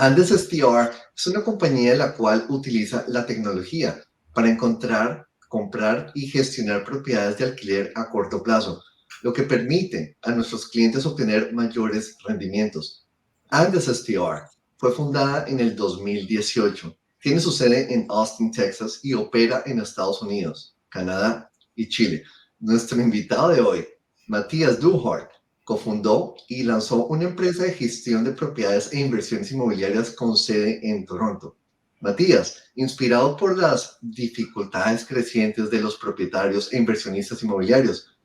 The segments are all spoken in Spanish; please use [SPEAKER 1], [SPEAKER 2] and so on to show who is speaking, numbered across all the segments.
[SPEAKER 1] Andes STR es una compañía la cual utiliza la tecnología para encontrar, comprar y gestionar propiedades de alquiler a corto plazo, lo que permite a nuestros clientes obtener mayores rendimientos. Andes STR fue fundada en el 2018. Tiene su sede en Austin, Texas y opera en Estados Unidos, Canadá y Chile. Nuestro invitado de hoy, Matías Duhart, cofundó y lanzó una empresa de gestión de propiedades e inversiones inmobiliarias con sede en Toronto. Matías, inspirado por las dificultades crecientes de los propietarios e inversionistas inmobiliarios,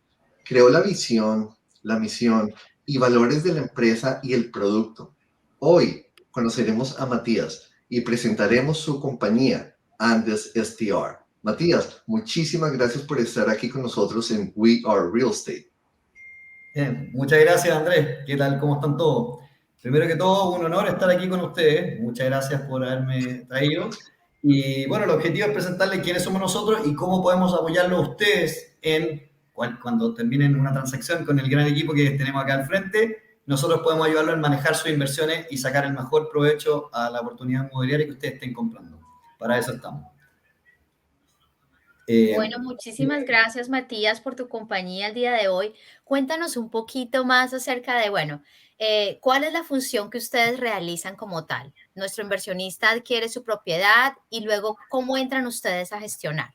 [SPEAKER 1] creó la visión, la misión y valores de la empresa y el producto. Hoy conoceremos a Matías y presentaremos su compañía, Andes STR. Matías, muchísimas gracias por estar aquí con nosotros en We Are Real Estate.
[SPEAKER 2] Bien, muchas gracias, Andrés. ¿Qué tal? ¿Cómo están todos? Primero que todo, un honor estar aquí con ustedes. Muchas gracias por haberme traído. Y bueno, el objetivo es presentarles quiénes somos nosotros y cómo podemos apoyarlos a ustedes cuando terminen una transacción con el gran equipo que tenemos acá al frente. Nosotros podemos ayudarlos en manejar sus inversiones y sacar el mejor provecho a la oportunidad inmobiliaria que ustedes estén comprando. Para eso estamos.
[SPEAKER 3] Bueno, muchísimas gracias, Matías, por tu compañía el día de hoy. Cuéntanos un poquito más acerca de, ¿cuál es la función que ustedes realizan como tal? Nuestro inversionista adquiere su propiedad y luego, ¿cómo entran ustedes a gestionar?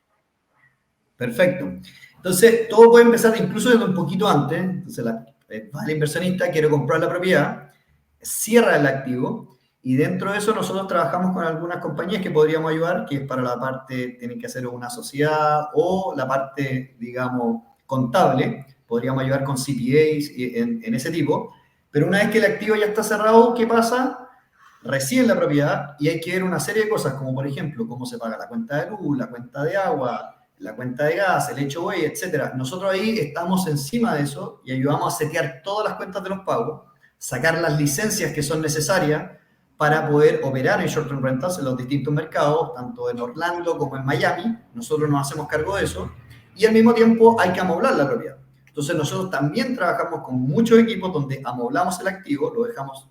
[SPEAKER 2] Perfecto. Entonces, todo puede empezar incluso desde un poquito antes. Entonces, va el inversionista, quiere comprar la propiedad, cierra el activo y dentro de eso nosotros trabajamos con algunas compañías que podríamos ayudar, que es para la parte, tienen que hacer una sociedad o la parte, digamos, contable. Podríamos ayudar con CPAs en ese tipo. Pero una vez que el activo ya está cerrado, ¿qué pasa? Reciben la propiedad y hay que ver una serie de cosas, como por ejemplo, cómo se paga la cuenta de luz, la cuenta de agua, la cuenta de gas, el HOA, etc. Nosotros ahí estamos encima de eso y ayudamos a setear todas las cuentas de los pagos, sacar las licencias que son necesarias para poder operar en short-term rentals en los distintos mercados, tanto en Orlando como en Miami. Nosotros nos hacemos cargo de eso y al mismo tiempo hay que amoblar la propiedad. Entonces nosotros también trabajamos con muchos equipos donde amoblamos el activo, lo dejamos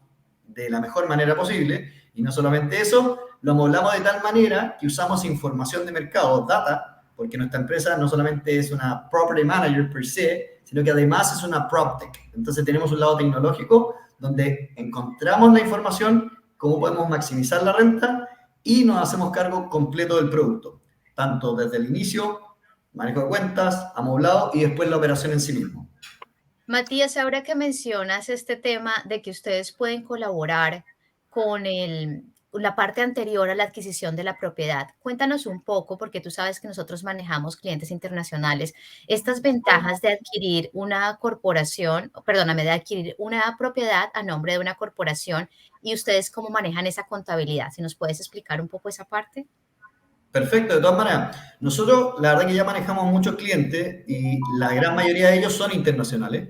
[SPEAKER 2] de la mejor manera posible y no solamente eso, lo amoblamos de tal manera que usamos información de mercado, data, porque nuestra empresa no solamente es una property manager per se, sino que además es una PropTech. Entonces tenemos un lado tecnológico donde encontramos la información, cómo podemos maximizar la renta y nos hacemos cargo completo del producto, tanto desde el inicio, manejo de cuentas, amoblado y después la operación en sí mismo.
[SPEAKER 3] Matías, ahora que mencionas este tema de que ustedes pueden colaborar con la parte anterior a la adquisición de la propiedad, cuéntanos un poco, porque tú sabes que nosotros manejamos clientes internacionales, estas ventajas de adquirir una corporación, perdóname, de adquirir una propiedad a nombre de una corporación y ustedes cómo manejan esa contabilidad. ¿Si nos puedes explicar un poco esa parte?
[SPEAKER 2] Perfecto, de todas maneras. Nosotros, la verdad que ya manejamos muchos clientes y la gran mayoría de ellos son internacionales.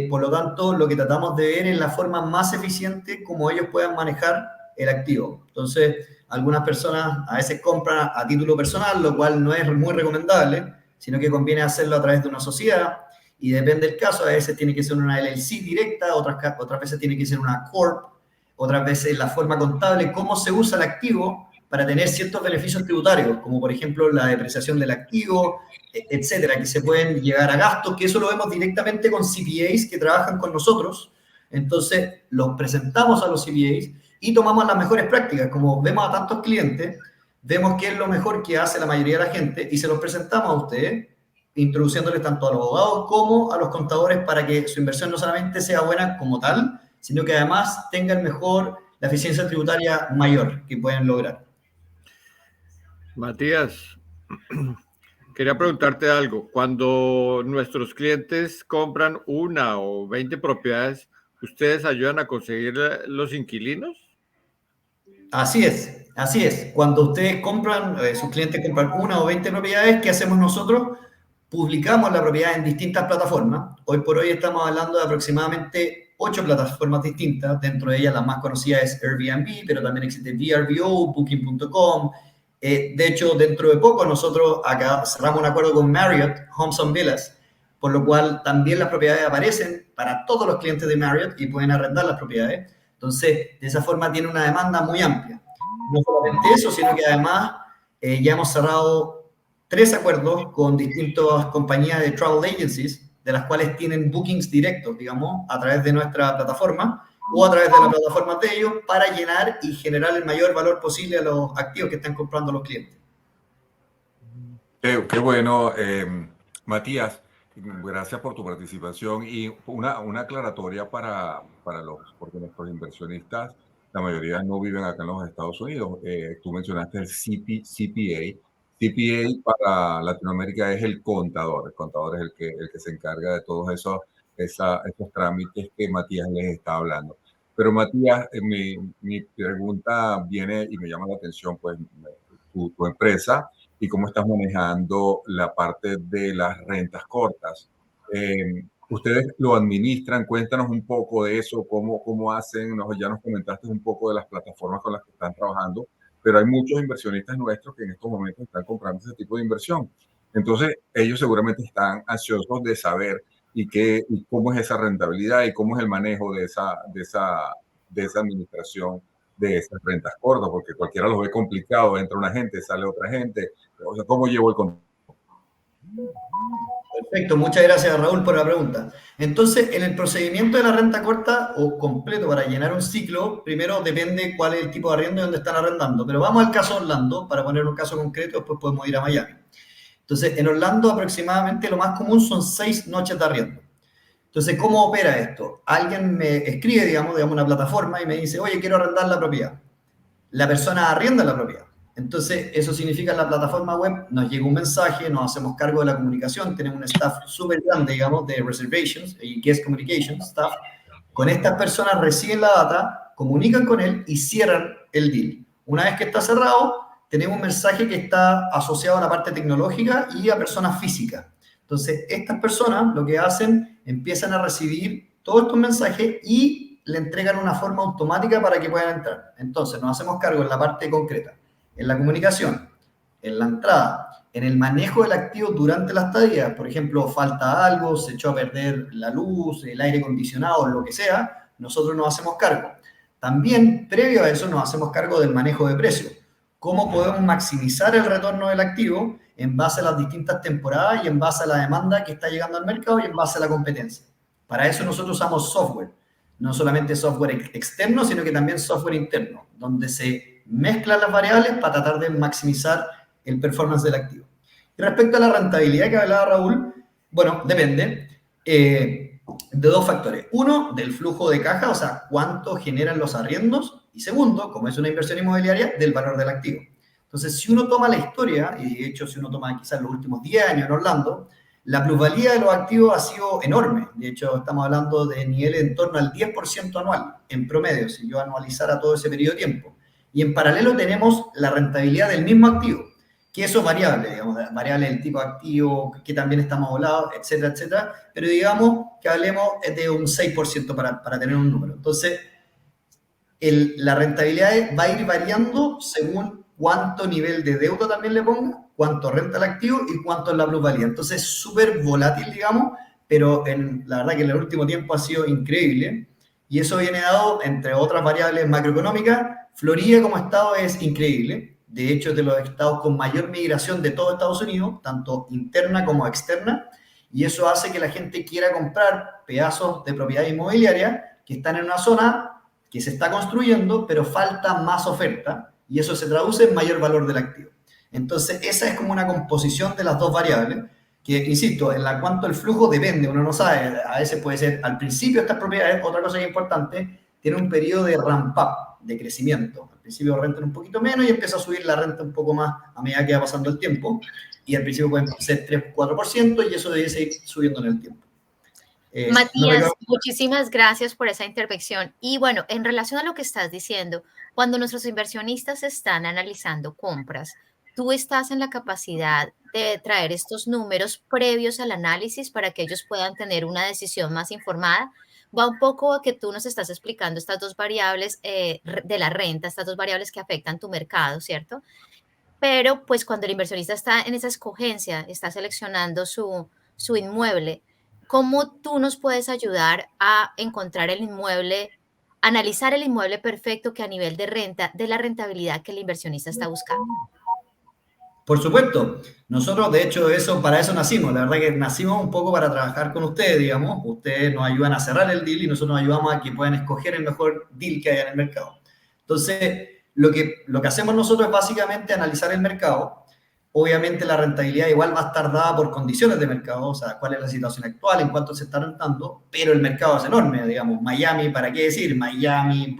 [SPEAKER 2] Por lo tanto, lo que tratamos de ver es la forma más eficiente como ellos puedan manejar el activo. Entonces, algunas personas a veces compran a título personal, lo cual no es muy recomendable, sino que conviene hacerlo a través de una sociedad y depende del caso, a veces tiene que ser una LLC directa, otras veces tiene que ser una corp, otras veces la forma contable, cómo se usa el activo para tener ciertos beneficios tributarios, como por ejemplo la depreciación del activo, etcétera, que se pueden llegar a gastos, que eso lo vemos directamente con CPAs que trabajan con nosotros. Entonces, los presentamos a los CPAs y tomamos las mejores prácticas. Como vemos a tantos clientes, vemos qué es lo mejor que hace la mayoría de la gente y se los presentamos a ustedes, introduciéndoles tanto a los abogados como a los contadores para que su inversión no solamente sea buena como tal, sino que además tenga la eficiencia tributaria mayor que pueden lograr.
[SPEAKER 4] Matías, quería preguntarte algo. Cuando nuestros clientes compran una o 20 propiedades, ¿ustedes ayudan a conseguir los inquilinos?
[SPEAKER 2] Así es, así es. Cuando ustedes compran, sus clientes compran una o 20 propiedades, ¿qué hacemos nosotros? Publicamos la propiedad en distintas plataformas. Hoy por hoy estamos hablando de aproximadamente 8 plataformas distintas. Dentro de ellas la más conocida es Airbnb, pero también existe VRBO, Booking.com. De hecho, dentro de poco nosotros acá cerramos un acuerdo con Marriott, Homes on Villas, por lo cual también las propiedades aparecen para todos los clientes de Marriott y pueden arrendar las propiedades. Entonces, de esa forma tiene una demanda muy amplia. No solamente eso, sino que además ya hemos cerrado 3 acuerdos con distintas compañías de travel agencies, de las cuales tienen bookings directos, digamos, a través de nuestra plataforma o a través de la plataforma de ellos para llenar y generar el mayor valor posible a los activos que están comprando los clientes.
[SPEAKER 5] Qué bueno, Matías, gracias por tu participación y una aclaratoria porque nuestros inversionistas, la mayoría no viven acá en los Estados Unidos. Tú mencionaste el CPA. CPA para Latinoamérica es el contador es el que se encarga de todos esos trámites que Matías les está hablando. Pero Matías, mi pregunta viene y me llama la atención, pues tu empresa y cómo estás manejando la parte de las rentas cortas. Ustedes lo administran, cuéntanos un poco de eso, cómo hacen, ya nos comentaste un poco de las plataformas con las que están trabajando, pero hay muchos inversionistas nuestros que en estos momentos están comprando ese tipo de inversión. Entonces, ellos seguramente están ansiosos de saber y cómo es esa rentabilidad y cómo es el manejo de esa administración de esas rentas cortas, porque cualquiera los ve complicado, entra una gente, sale otra gente, o sea, ¿cómo llevo el control?
[SPEAKER 2] Perfecto, muchas gracias Raúl por la pregunta. Entonces, en el procedimiento de la renta corta o completo para llenar un ciclo, primero depende cuál es el tipo de arriendo y dónde están arrendando, pero vamos al caso Orlando, para poner un caso concreto, después podemos ir a Miami. Entonces, en Orlando aproximadamente lo más común son 6 noches de arriendo. Entonces, ¿cómo opera esto? Alguien me escribe, digamos, una plataforma y me dice, oye, quiero arrendar la propiedad. La persona arrienda la propiedad. Entonces, eso significa en la plataforma web nos llega un mensaje, nos hacemos cargo de la comunicación, tenemos un staff súper grande, digamos, de reservations y guest communication staff. Con estas personas reciben la data, comunican con él y cierran el deal. Una vez que está cerrado, tenemos un mensaje que está asociado a la parte tecnológica y a personas físicas. Entonces, estas personas lo que hacen, empiezan a recibir todos estos mensajes y le entregan una forma automática para que puedan entrar. Entonces, nos hacemos cargo en la parte concreta, en la comunicación, en la entrada, en el manejo del activo durante la estadía. Por ejemplo, falta algo, se echó a perder la luz, el aire acondicionado, lo que sea, nosotros nos hacemos cargo. También, previo a eso, nos hacemos cargo del manejo de precios. Cómo podemos maximizar el retorno del activo en base a las distintas temporadas y en base a la demanda que está llegando al mercado y en base a la competencia. Para eso nosotros usamos software. No solamente software externo, sino que también software interno, donde se mezclan las variables para tratar de maximizar el performance del activo. Y respecto a la rentabilidad que hablaba Raúl, bueno, depende de 2 factores. Uno, del flujo de caja, o sea, cuánto generan los arriendos. Y segundo, como es una inversión inmobiliaria, del valor del activo. Entonces, si uno toma la historia, y de hecho si uno toma quizás los últimos 10 años en Orlando, la plusvalía de los activos ha sido enorme. De hecho, estamos hablando de niveles en torno al 10% anual, en promedio, si yo anualizara todo ese periodo de tiempo. Y en paralelo tenemos la rentabilidad del mismo activo, que eso es variable, digamos, variable del tipo de activo, que también está modulado, etcétera, etcétera. Pero digamos que hablemos de un 6% para tener un número. Entonces, la rentabilidad va a ir variando según cuánto nivel de deuda también le ponga, cuánto renta el activo y cuánto es la plusvalía. Entonces, es súper volátil, digamos, pero la verdad que en el último tiempo ha sido increíble. Y eso viene dado, entre otras variables macroeconómicas. Florida como estado es increíble. De hecho, es de los estados con mayor migración de todo Estados Unidos, tanto interna como externa. Y eso hace que la gente quiera comprar pedazos de propiedad inmobiliaria que están en una zona que se está construyendo, pero falta más oferta. Y eso se traduce en mayor valor del activo. Entonces, esa es como una composición de las 2 variables, que, insisto, en la cuanto el flujo depende, uno no sabe, a veces puede ser, al principio estas propiedades, otra cosa que es importante, tiene un periodo de ramp-up, de crecimiento. Al principio rentan un poquito menos y empieza a subir la renta un poco más a medida que va pasando el tiempo, y al principio pueden ser 3-4%, y eso debe seguir subiendo en el tiempo.
[SPEAKER 3] Matías, muchísimas gracias por esa intervención. Y bueno, en relación a lo que estás diciendo, cuando nuestros inversionistas están analizando compras, tú estás en la capacidad de traer estos números previos al análisis para que ellos puedan tener una decisión más informada. Va un poco a que tú nos estás explicando estas 2 variables de la renta, estas 2 variables que afectan tu mercado, ¿cierto? Pero pues cuando el inversionista está en esa escogencia, está seleccionando su inmueble, ¿cómo tú nos puedes ayudar a encontrar el inmueble analizar el inmueble perfecto que a nivel de renta, de la rentabilidad que el inversionista está buscando.
[SPEAKER 2] Por supuesto, nosotros de hecho para eso nacimos, la verdad que nacimos un poco para trabajar con ustedes, digamos, ustedes nos ayudan a cerrar el deal y nosotros nos ayudamos a que puedan escoger el mejor deal que haya en el mercado. Entonces, lo que hacemos nosotros es básicamente analizar el mercado. Obviamente la rentabilidad igual va a estar dada por condiciones de mercado, o sea, cuál es la situación actual, en cuánto se está rentando, pero el mercado es enorme, digamos, Miami, ¿para qué decir? Miami,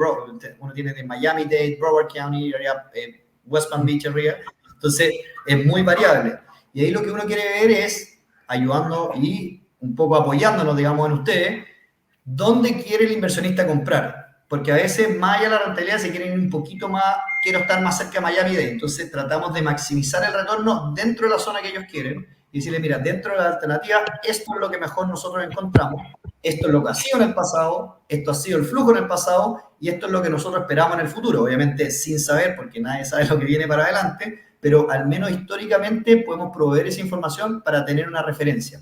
[SPEAKER 2] uno tiene de Miami-Dade, Broward County, West Palm Beach area, entonces es muy variable. Y ahí lo que uno quiere ver es ayudando y un poco apoyándonos, digamos, en ustedes, dónde quiere el inversionista comprar. Porque a veces, más allá de la rentabilidad, se quieren ir un poquito más, quiero estar más cerca de Miami-Dade. Entonces, tratamos de maximizar el retorno dentro de la zona que ellos quieren y decirle, mira, dentro de la alternativa, esto es lo que mejor nosotros encontramos, esto es lo que ha sido en el pasado, esto ha sido el flujo en el pasado y esto es lo que nosotros esperamos en el futuro. Obviamente, sin saber, porque nadie sabe lo que viene para adelante, pero al menos históricamente podemos proveer esa información para tener una referencia.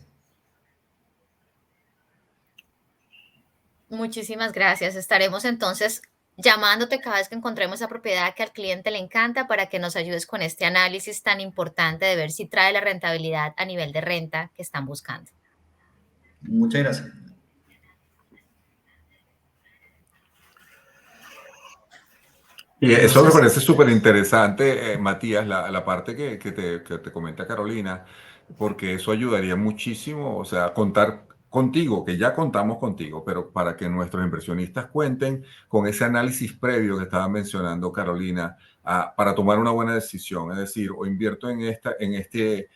[SPEAKER 3] Muchísimas gracias. Estaremos entonces llamándote cada vez que encontremos esa propiedad que al cliente le encanta para que nos ayudes con este análisis tan importante de ver si trae la rentabilidad a nivel de renta que están buscando.
[SPEAKER 2] Muchas gracias.
[SPEAKER 5] Y eso me parece súper interesante, Matías, la parte que te comenta Carolina, porque eso ayudaría muchísimo, o sea, contar contigo, que ya contamos contigo, pero para que nuestros inversionistas cuenten con ese análisis previo que estaba mencionando Carolina, para tomar una buena decisión. Es decir, o invierto en este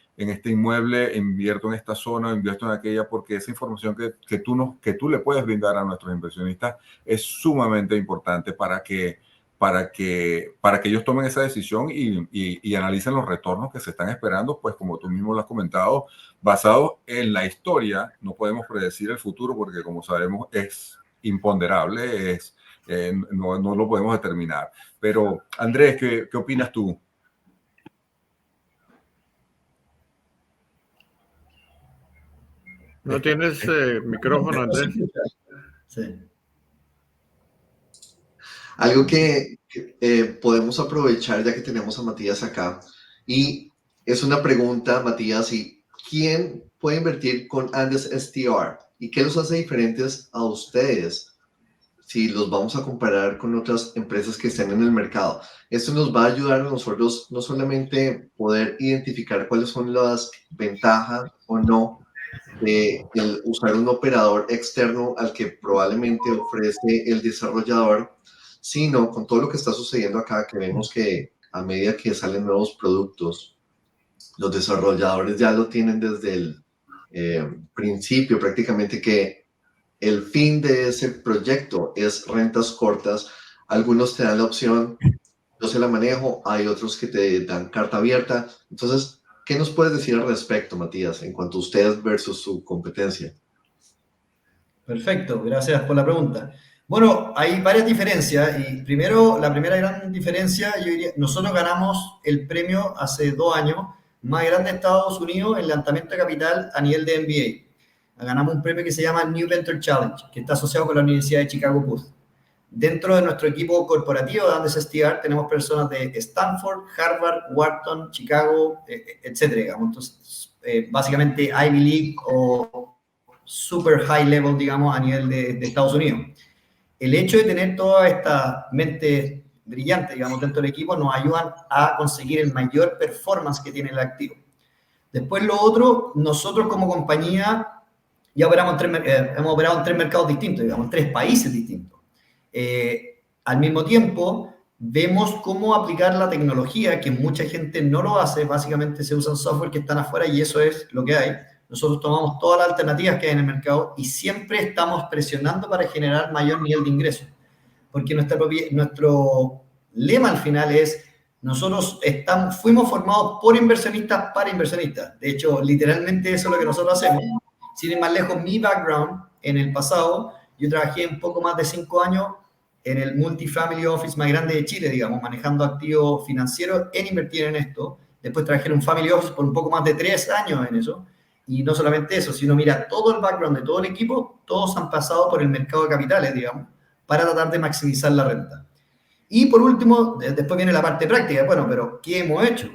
[SPEAKER 5] inmueble, invierto en esta zona, invierto en aquella, porque esa información que tú le puedes brindar a nuestros inversionistas es sumamente importante para que ellos tomen esa decisión y analicen los retornos que se están esperando, pues como tú mismo lo has comentado, basado en la historia. No podemos predecir el futuro porque, como sabemos, es imponderable, no lo podemos determinar. Pero, Andrés, ¿qué opinas tú?
[SPEAKER 4] No tienes micrófono, Andrés.
[SPEAKER 2] Sí.
[SPEAKER 1] Algo que podemos aprovechar ya que tenemos a Matías acá, y es una pregunta, Matías, ¿y quién puede invertir con Andes STR? ¿Y qué los hace diferentes a ustedes si los vamos a comparar con otras empresas que estén en el mercado? Esto nos va a ayudar a nosotros no solamente poder identificar cuáles son las ventajas o no de el usar un operador externo al que probablemente ofrece el desarrollador, sino con todo lo que está sucediendo acá, que vemos que a medida que salen nuevos productos, los desarrolladores ya lo tienen desde el principio prácticamente, que el fin de ese proyecto es rentas cortas. Algunos te dan la opción, yo se la manejo, hay otros que te dan carta abierta. Entonces, ¿qué nos puedes decir al respecto, Matías, en cuanto a ustedes versus su competencia?
[SPEAKER 2] Perfecto, gracias por la pregunta. Bueno, hay varias diferencias y primero, la primera gran diferencia, yo diría, nosotros ganamos el premio hace 2 años más grande de Estados Unidos en levantamiento de capital a nivel de MBA. Ganamos un premio que se llama New Venture Challenge, que está asociado con la Universidad de Chicago Booth. Dentro de nuestro equipo corporativo de Andes STR tenemos personas de Stanford, Harvard, Wharton, Chicago, etcétera, digamos. Entonces, básicamente Ivy League o super high level, digamos, a nivel de Estados Unidos. El hecho de tener todas estas mentes brillantes, digamos, dentro del equipo nos ayudan a conseguir el mayor performance que tiene el activo. Después lo otro, nosotros como compañía ya hemos operado en 3 mercados distintos, digamos, en 3 países distintos. Al mismo tiempo, vemos cómo aplicar la tecnología, que mucha gente no lo hace, básicamente se usan software que están afuera y eso es lo que hay. Nosotros tomamos todas las alternativas que hay en el mercado y siempre estamos presionando para generar mayor nivel de ingreso. Porque nuestro lema al final es, nosotros fuimos formados por inversionistas para inversionistas. De hecho, literalmente eso es lo que nosotros hacemos. Sin ir más lejos, mi background en el pasado, yo trabajé un poco más de 5 años en el multifamily office más grande de Chile, digamos, manejando activos financieros en invertir en esto. Después trabajé en un family office por un poco más de 3 años en eso. Y no solamente eso, sino mira, todo el background de todo el equipo, todos han pasado por el mercado de capitales, digamos, para tratar de maximizar la renta. Y por último, después viene la parte práctica. Bueno, pero ¿qué hemos hecho?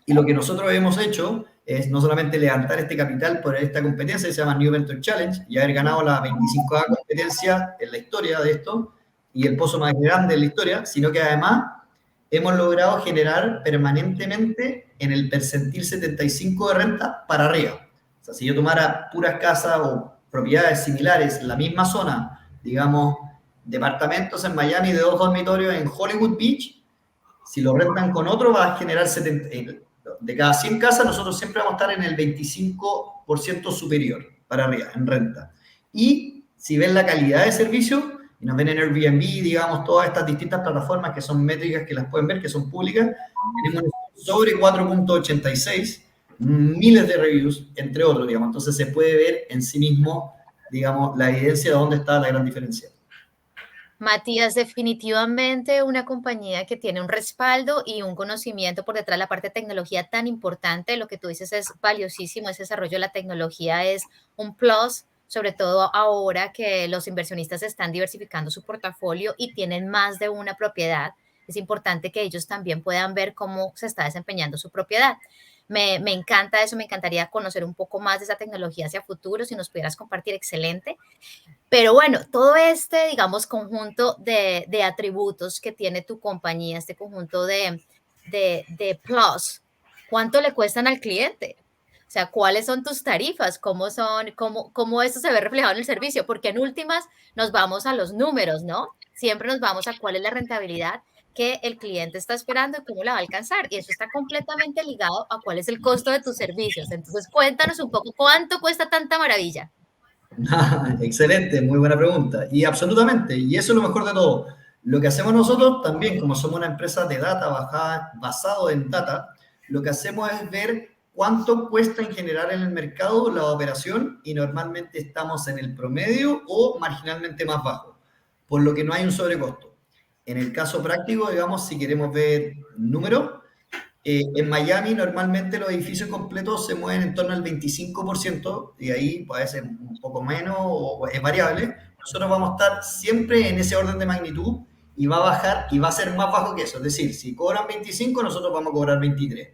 [SPEAKER 2] Y lo que nosotros hemos hecho es no solamente levantar este capital por esta competencia que se llama New Venture Challenge y haber ganado la 25ª competencia en la historia de esto y el pozo más grande en la historia, sino que además hemos logrado generar permanentemente en el percentil 75 de renta para arriba. O sea, si yo tomara puras casas o propiedades similares en la misma zona, digamos, departamentos en Miami de 2 dormitorios en Hollywood Beach, si lo rentan con otro va a generar 70, de cada 100 casas nosotros siempre vamos a estar en el 25% superior para arriba en renta. Y si ven la calidad de servicio, y nos ven en Airbnb, digamos, todas estas distintas plataformas que son métricas que las pueden ver, que son públicas, tenemos sobre 4.86, miles de reviews, entre otros, digamos. Entonces se puede ver en sí mismo, digamos, la evidencia de dónde está la gran diferencia.
[SPEAKER 3] Matías, definitivamente una compañía que tiene un respaldo y un conocimiento por detrás de la parte de tecnología tan importante. Lo que tú dices es valiosísimo, ese desarrollo de la tecnología es un plus, sobre todo ahora que los inversionistas están diversificando su portafolio y tienen más de una propiedad. Es importante que ellos también puedan ver cómo se está desempeñando su propiedad. Me encanta eso, me encantaría conocer un poco más de esa tecnología hacia futuro, si nos pudieras compartir, excelente. Pero bueno, todo este, digamos, conjunto de atributos que tiene tu compañía, este conjunto de plus, ¿cuánto le cuestan al cliente? O sea, ¿cuáles son tus tarifas? ¿Cómo eso se ve reflejado en el servicio? Porque en últimas nos vamos a los números, ¿no? Siempre nos vamos a cuál es la rentabilidad que el cliente está esperando y cómo la va a alcanzar. Y eso está completamente ligado a cuál es el costo de tus servicios. Entonces, cuéntanos un poco, ¿cuánto cuesta tanta maravilla?
[SPEAKER 2] Excelente, muy buena pregunta. Y absolutamente, y eso es lo mejor de todo. Lo que hacemos nosotros también, como somos una empresa de data basado en data, lo que hacemos es ver cuánto cuesta en general en el mercado la operación y normalmente estamos en el promedio o marginalmente más bajo, por lo que no hay un sobrecosto. En el caso práctico, digamos, si queremos ver números, en Miami normalmente los edificios completos se mueven en torno al 25% y ahí puede ser un poco menos o es variable. Nosotros vamos a estar siempre en ese orden de magnitud y va a bajar y va a ser más bajo que eso. Es decir, si cobran 25, nosotros vamos a cobrar 23.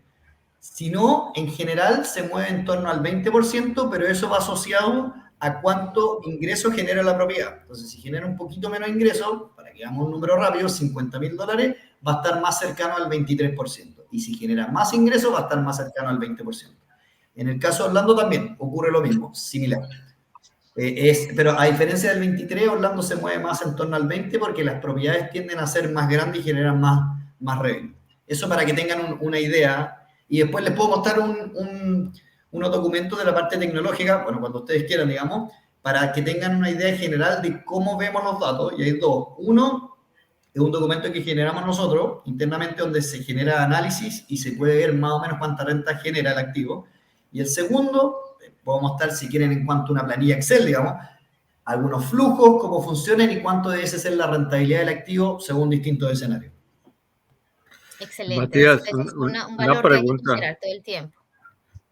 [SPEAKER 2] Si no, en general se mueve en torno al 20%, pero eso va asociado a cuánto ingreso genera la propiedad. Entonces, si genera un poquito menos ingreso, para que hagamos un número rápido, $50,000, va a estar más cercano al 23%. Y si genera más ingreso, va a estar más cercano al 20%. En el caso de Orlando también ocurre lo mismo, similar. Pero a diferencia del 23, Orlando se mueve más en torno al 20% porque las propiedades tienden a ser más grandes y generan más revenue. Eso para que tengan una idea. Y después les puedo mostrar unos documentos de la parte tecnológica, bueno, cuando ustedes quieran, digamos, para que tengan una idea general de cómo vemos los datos. Y hay dos. Uno es un documento que generamos nosotros internamente donde se genera análisis y se puede ver más o menos cuánta renta genera el activo. Y el segundo, puedo mostrar si quieren en cuanto a una planilla Excel, digamos, algunos flujos, cómo funcionan y cuánto debe ser la rentabilidad del activo según distintos escenarios.
[SPEAKER 3] Excelente.
[SPEAKER 4] Matías,
[SPEAKER 3] Eso es un
[SPEAKER 4] una
[SPEAKER 3] valor que hay que
[SPEAKER 4] pregunta.
[SPEAKER 3] considerar todo el tiempo.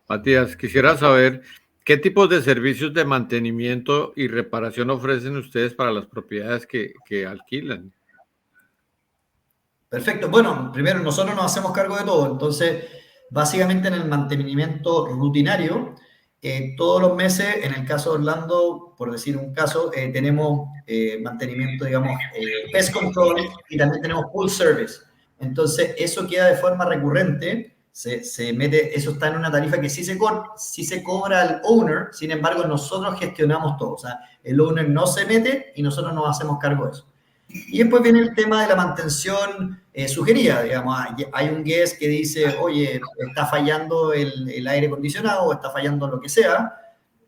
[SPEAKER 4] Matías, quisiera saber qué tipos de servicios de mantenimiento y reparación ofrecen ustedes para las propiedades que alquilan.
[SPEAKER 2] Perfecto. Bueno, primero, nosotros nos hacemos cargo de todo. Entonces, básicamente en el mantenimiento rutinario, todos los meses, en el caso de Orlando, por decir un caso, tenemos mantenimiento, digamos, pest control y también tenemos pool service. Entonces, eso queda de forma recurrente, se mete, eso está en una tarifa que sí se cobra al owner, sin embargo, nosotros gestionamos todo. O sea, el owner no se mete y nosotros nos hacemos cargo de eso. Y después viene el tema de la mantención sugerida, digamos, hay un guest que dice, oye, está fallando el aire acondicionado o está fallando lo que sea,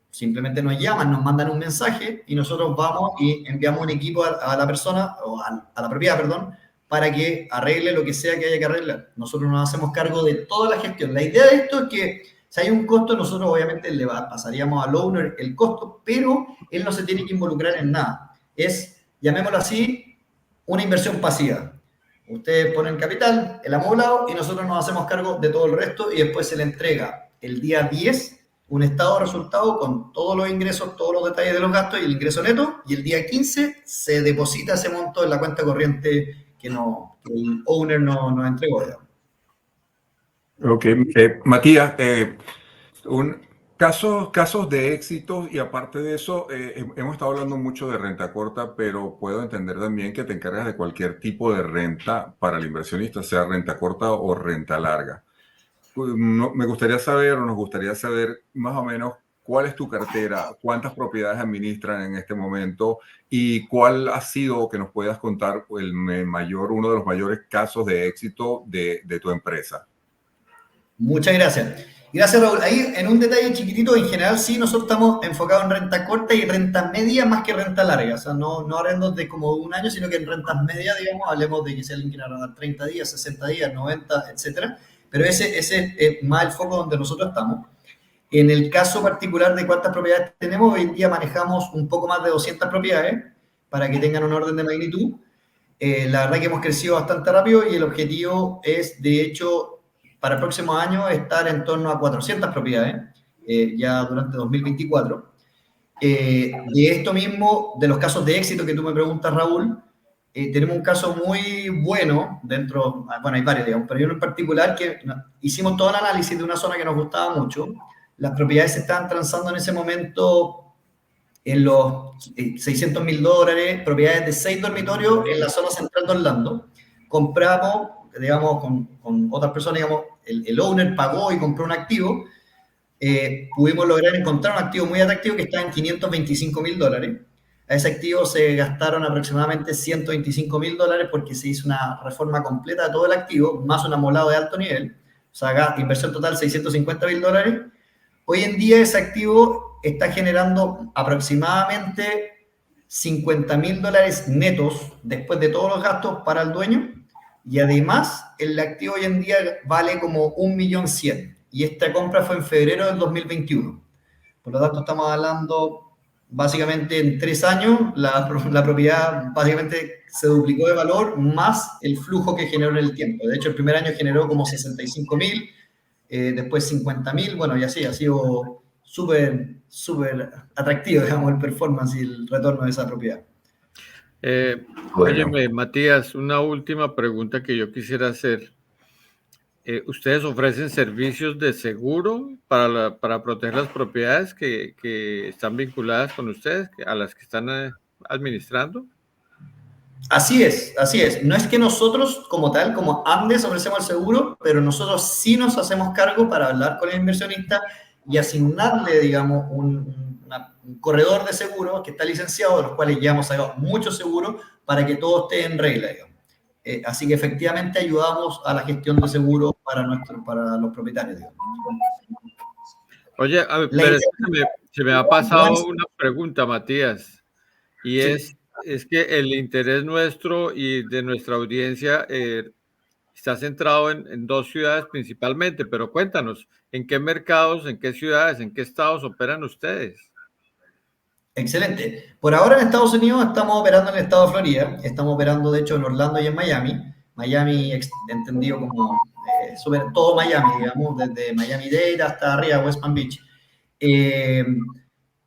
[SPEAKER 2] simplemente nos llaman, nos mandan un mensaje y nosotros vamos y enviamos un equipo a la persona, o a la propiedad, perdón, para que arregle lo que sea que haya que arreglar. Nosotros nos hacemos cargo de toda la gestión. La idea de esto es que si hay un costo, nosotros obviamente le pasaríamos al owner el costo, pero él no se tiene que involucrar en nada. Es, llamémoslo así, una inversión pasiva. Ustedes ponen capital, el amoblado, y nosotros nos hacemos cargo de todo el resto y después se le entrega el día 10 un estado de resultado con todos los ingresos, todos los detalles de los gastos y el ingreso neto, y el día 15 se deposita ese monto en la cuenta corriente que el owner nos entregó. Digamos.
[SPEAKER 5] Ok, Matías, casos de éxito y aparte de eso, hemos estado hablando mucho de renta corta, pero puedo entender también que te encargas de cualquier tipo de renta para el inversionista, sea renta corta o renta larga. Me gustaría saber, o nos gustaría saber más o menos cuál es tu cartera, cuántas propiedades administran en este momento y cuál ha sido, que nos puedas contar, uno de los mayores casos de éxito de tu empresa.
[SPEAKER 2] Muchas gracias. Gracias, Raúl. Ahí, en un detalle chiquitito, en general, sí, nosotros estamos enfocados en renta corta y renta media más que renta larga. O sea, no arrendos de como un año, sino que en rentas medias, digamos, hablemos de que si alguien quiere arrendar 30 días, 60 días, 90, etcétera. Pero ese es más el foco donde nosotros estamos. En el caso particular de cuántas propiedades tenemos, hoy en día manejamos un poco más de 200 propiedades, para que tengan un orden de magnitud. La verdad que hemos crecido bastante rápido y el objetivo es, de hecho, para el próximo año estar en torno a 400 propiedades, ya durante 2024. De esto mismo, de los casos de éxito que tú me preguntas, Raúl, tenemos un caso muy bueno dentro, bueno, hay varios, digamos, pero hay uno en particular que hicimos todo el análisis de una zona que nos gustaba mucho. Las propiedades se estaban transando en ese momento en los $600,000, propiedades de 6 dormitorios en la zona central de Orlando. Compramos, digamos, con otras personas, digamos, el owner pagó y compró un activo. Pudimos lograr encontrar un activo muy atractivo que está en $525,000. A ese activo se gastaron aproximadamente $125,000 porque se hizo una reforma completa de todo el activo, más un amolado de alto nivel. O sea, inversión total $650,000. Hoy en día ese activo está generando aproximadamente $50,000 netos después de todos los gastos para el dueño. Y además, el activo hoy en día vale como 1.100.000. Y esta compra fue en febrero del 2021. Por lo tanto, estamos hablando básicamente en 3 años, la propiedad básicamente se duplicó de valor más el flujo que generó en el tiempo. De hecho, el primer año generó como 65,000, después 50,000, bueno, y así ha sido súper atractivo, digamos, el performance y el retorno de esa propiedad.
[SPEAKER 4] Óyeme, Matías, una última pregunta que yo quisiera hacer. ¿Ustedes ofrecen servicios de seguro para proteger las propiedades que están vinculadas con ustedes, a las que están administrando?
[SPEAKER 2] Así es. No es que nosotros como tal, como Andes, ofrecemos el seguro, pero nosotros sí nos hacemos cargo para hablar con el inversionista y asignarle, digamos, un corredor de seguros que está licenciado, de los cuales ya hemos sacado muchos seguros para que todo esté en regla, digamos. Así que efectivamente ayudamos a la gestión de seguros para los propietarios, digamos.
[SPEAKER 4] Oye, pero se me ha pasado una pregunta, Matías, y
[SPEAKER 2] sí.
[SPEAKER 4] es que el interés nuestro y de nuestra audiencia está centrado en 2 ciudades principalmente, pero cuéntanos, ¿en qué mercados, en qué ciudades, en qué estados operan ustedes?
[SPEAKER 2] Excelente. Por ahora en Estados Unidos estamos operando en el estado de Florida, estamos operando de hecho en Orlando y en Miami. Miami entendido como todo Miami, digamos, desde Miami-Dade hasta arriba, West Palm Beach.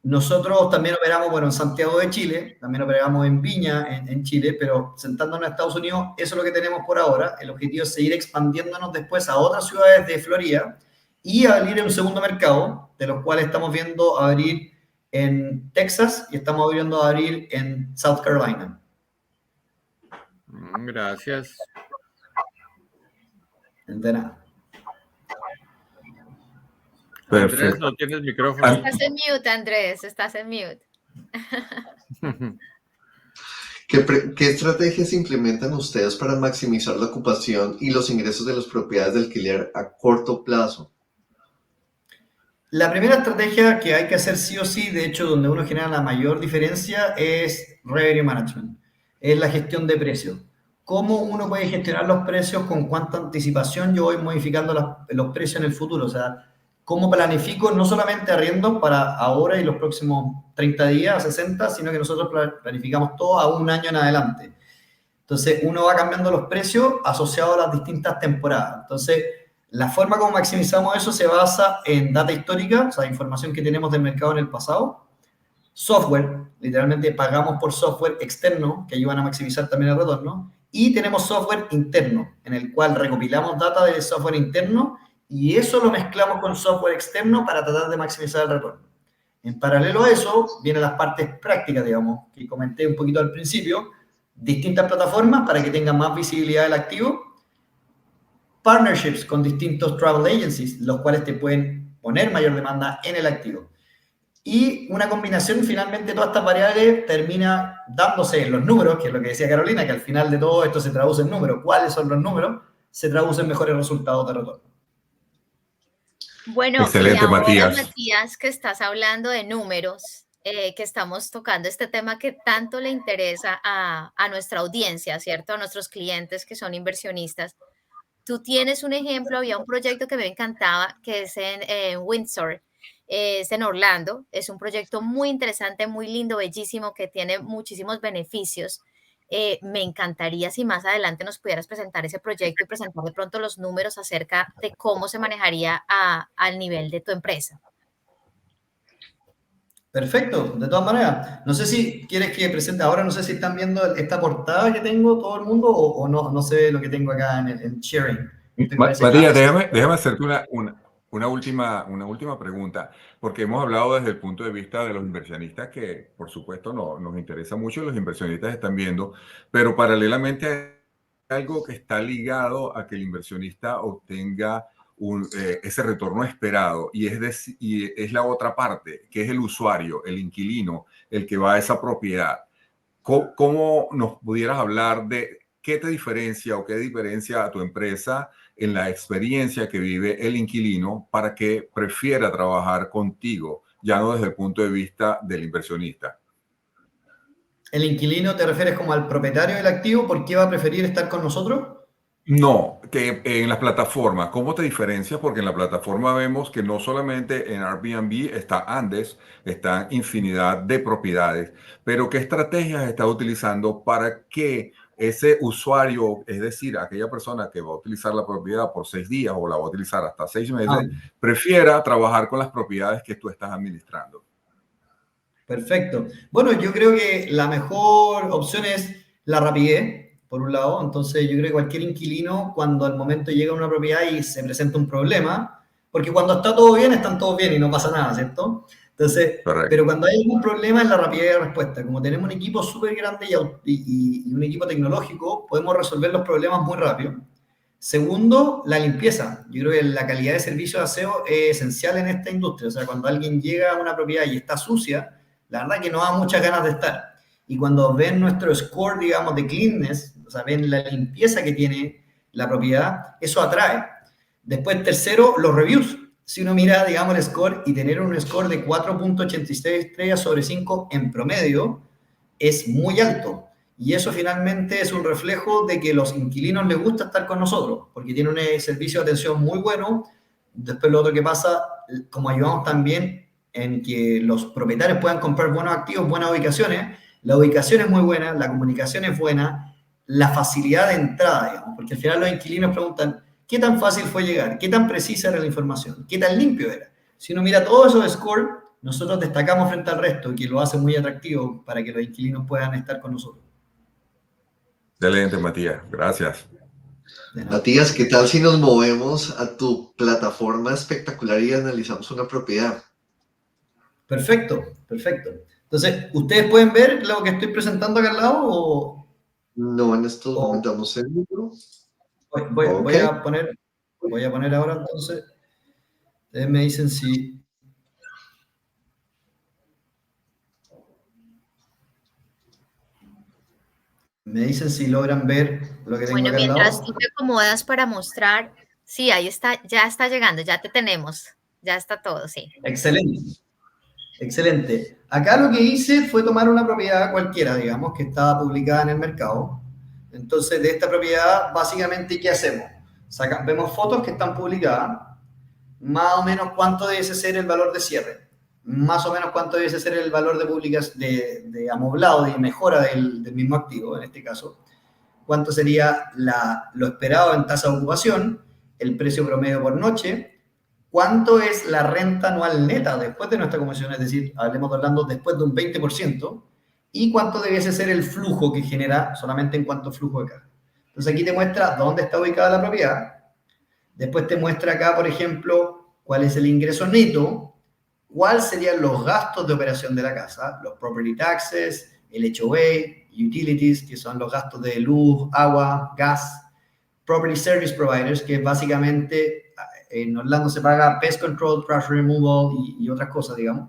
[SPEAKER 2] Nosotros también operamos, bueno, en Santiago de Chile, también operamos en Viña, en Chile, pero sentándonos en Estados Unidos, eso es lo que tenemos por ahora. El objetivo es seguir expandiéndonos después a otras ciudades de Florida y abrir un segundo mercado, de los cuales estamos viendo abrir en Texas y estamos viendo abrir en South Carolina.
[SPEAKER 4] Gracias.
[SPEAKER 2] De nada.
[SPEAKER 5] Perfecto.
[SPEAKER 4] Andrés, no tienes micrófono.
[SPEAKER 3] Estás en mute, Andrés, estás en mute.
[SPEAKER 1] ¿Qué estrategias implementan ustedes para maximizar la ocupación y los ingresos de las propiedades de alquiler a corto plazo?
[SPEAKER 2] La primera estrategia que hay que hacer sí o sí, de hecho, donde uno genera la mayor diferencia, es revenue management, es la gestión de precios. ¿Cómo uno puede gestionar los precios? ¿Con cuánta anticipación yo voy modificando los precios en el futuro? O sea, ¿cómo planifico no solamente arriendo para ahora y los próximos 30 días, 60, sino que nosotros planificamos todo a un año en adelante? Entonces, uno va cambiando los precios asociados a las distintas temporadas. Entonces, La forma como maximizamos eso se basa en data histórica, o sea, información que tenemos del mercado en el pasado, software, literalmente pagamos por software externo que ayudan a maximizar también el retorno, y tenemos software interno, en el cual recopilamos data de software interno y eso lo mezclamos con software externo para tratar de maximizar el retorno. En paralelo a eso, vienen las partes prácticas, digamos, que comenté un poquito al principio, distintas plataformas para que tengan más visibilidad del activo, partnerships con distintos travel agencies, los cuales te pueden poner mayor demanda en el activo. Y una combinación, finalmente, de todas estas variables termina dándose en los números, que es lo que decía Carolina, que al final de todo esto se traduce en números. ¿Cuáles son los números? Se traducen en mejores resultados de retorno.
[SPEAKER 3] Bueno, y
[SPEAKER 5] Excelente,
[SPEAKER 3] ahora,
[SPEAKER 5] Matías.
[SPEAKER 3] Matías, que estás hablando de números, que estamos tocando este tema que tanto le interesa a nuestra audiencia, ¿cierto? A nuestros clientes que son inversionistas. Tú tienes un ejemplo, había un proyecto que me encantaba, que es en Windsor, es en Orlando. Es un proyecto muy interesante, muy lindo, bellísimo, que tiene muchísimos beneficios. Me encantaría si más adelante nos pudieras presentar ese proyecto y presentar de pronto los números acerca de cómo se manejaría al nivel de tu empresa.
[SPEAKER 2] Perfecto, de todas maneras. No sé si quieres que presente ahora, no sé si están viendo esta portada que tengo todo el mundo o no se ve lo que tengo acá en sharing.
[SPEAKER 5] Matías, déjame hacerte una última pregunta, porque hemos hablado desde el punto de vista de los inversionistas, que por supuesto nos interesa mucho, los inversionistas están viendo, pero paralelamente hay algo que está ligado a que el inversionista obtenga ese retorno esperado, y es la otra parte, que es el usuario, el inquilino, el que va a esa propiedad. ¿Cómo nos pudieras hablar de qué te diferencia o qué diferencia a tu empresa en la experiencia que vive el inquilino para que prefiera trabajar contigo, ya no desde el punto de vista del inversionista?
[SPEAKER 2] ¿El inquilino te refieres como al propietario del activo? ¿Por qué va a preferir estar con nosotros?
[SPEAKER 5] No, que en las plataformas, ¿cómo te diferencias? Porque en la plataforma vemos que no solamente en Airbnb está Andes, está infinidad de propiedades, pero ¿qué estrategias está utilizando para que ese usuario, es decir, aquella persona que va a utilizar la propiedad por 6 días o la va a utilizar hasta 6 meses, prefiera trabajar con las propiedades que tú estás administrando?
[SPEAKER 2] Perfecto. Bueno, yo creo que la mejor opción es la rapidez, por un lado. Entonces, yo creo que cualquier inquilino, cuando al momento llega a una propiedad y se presenta un problema, porque cuando está todo bien, están todos bien y no pasa nada, ¿cierto? Entonces,
[SPEAKER 5] Correcto.
[SPEAKER 2] pero cuando hay algún problema es la rapidez de respuesta. Como tenemos un equipo súper grande y un equipo tecnológico, podemos resolver los problemas muy rápido. Segundo, la limpieza. Yo creo que la calidad de servicio de aseo es esencial en esta industria. O sea, cuando alguien llega a una propiedad y está sucia, la verdad que no da muchas ganas de estar. Y cuando ven nuestro score, digamos, de cleanness, o sea, ven la limpieza que tiene la propiedad, eso atrae. Después, tercero, los reviews. Si uno mira, digamos, el score y tener un score de 4.86 estrellas sobre 5 en promedio es muy alto. Y eso finalmente es un reflejo de que los inquilinos les gusta estar con nosotros, porque tienen un servicio de atención muy bueno. Después lo otro que pasa, como ayudamos también en que los propietarios puedan comprar buenos activos, buenas ubicaciones, la ubicación es muy buena, la comunicación es buena, la facilidad de entrada, digamos, porque al final los inquilinos preguntan, ¿qué tan fácil fue llegar? ¿Qué tan precisa era la información? ¿Qué tan limpio era? Si uno mira todos esos scores, nosotros destacamos frente al resto, que lo hace muy atractivo para que los inquilinos puedan estar con nosotros.
[SPEAKER 5] Excelente, Matías. Gracias.
[SPEAKER 1] Matías, ¿qué tal si nos movemos a tu plataforma espectacular y analizamos una propiedad?
[SPEAKER 2] Perfecto, perfecto. Entonces, ¿ustedes pueden ver lo que estoy presentando acá al lado? O...
[SPEAKER 1] No, en estos momentos vamos en libro.
[SPEAKER 2] Voy a poner ahora entonces. Ustedes me dicen si... Me dicen si logran ver lo que tengo acá al lado.
[SPEAKER 3] Bueno, mientras tú te acomodas para mostrar, sí, ahí está, ya está llegando, ya te tenemos, ya está todo, sí.
[SPEAKER 2] Excelente, excelente. Acá lo que hice fue tomar una propiedad cualquiera, digamos, que estaba publicada en el mercado. Entonces, de esta propiedad, básicamente, ¿qué hacemos? Vemos fotos que están publicadas, más o menos cuánto debe ser el valor de cierre, más o menos cuánto debe ser el valor de amoblado, de mejora del mismo activo, en este caso, cuánto sería lo esperado en tasa de ocupación, el precio promedio por noche, cuánto es la renta anual neta después de nuestra comisión, es decir, hablando después de un 20%, y cuánto debiese ser el flujo que genera solamente en cuanto a flujo de caja. Entonces aquí te muestra dónde está ubicada la propiedad. Después te muestra acá, por ejemplo, cuál es el ingreso neto, cuáles serían los gastos de operación de la casa, los property taxes, el HOA, utilities, que son los gastos de luz, agua, gas, property service providers, que básicamente en Orlando se paga pest control, trash removal y otras cosas, digamos.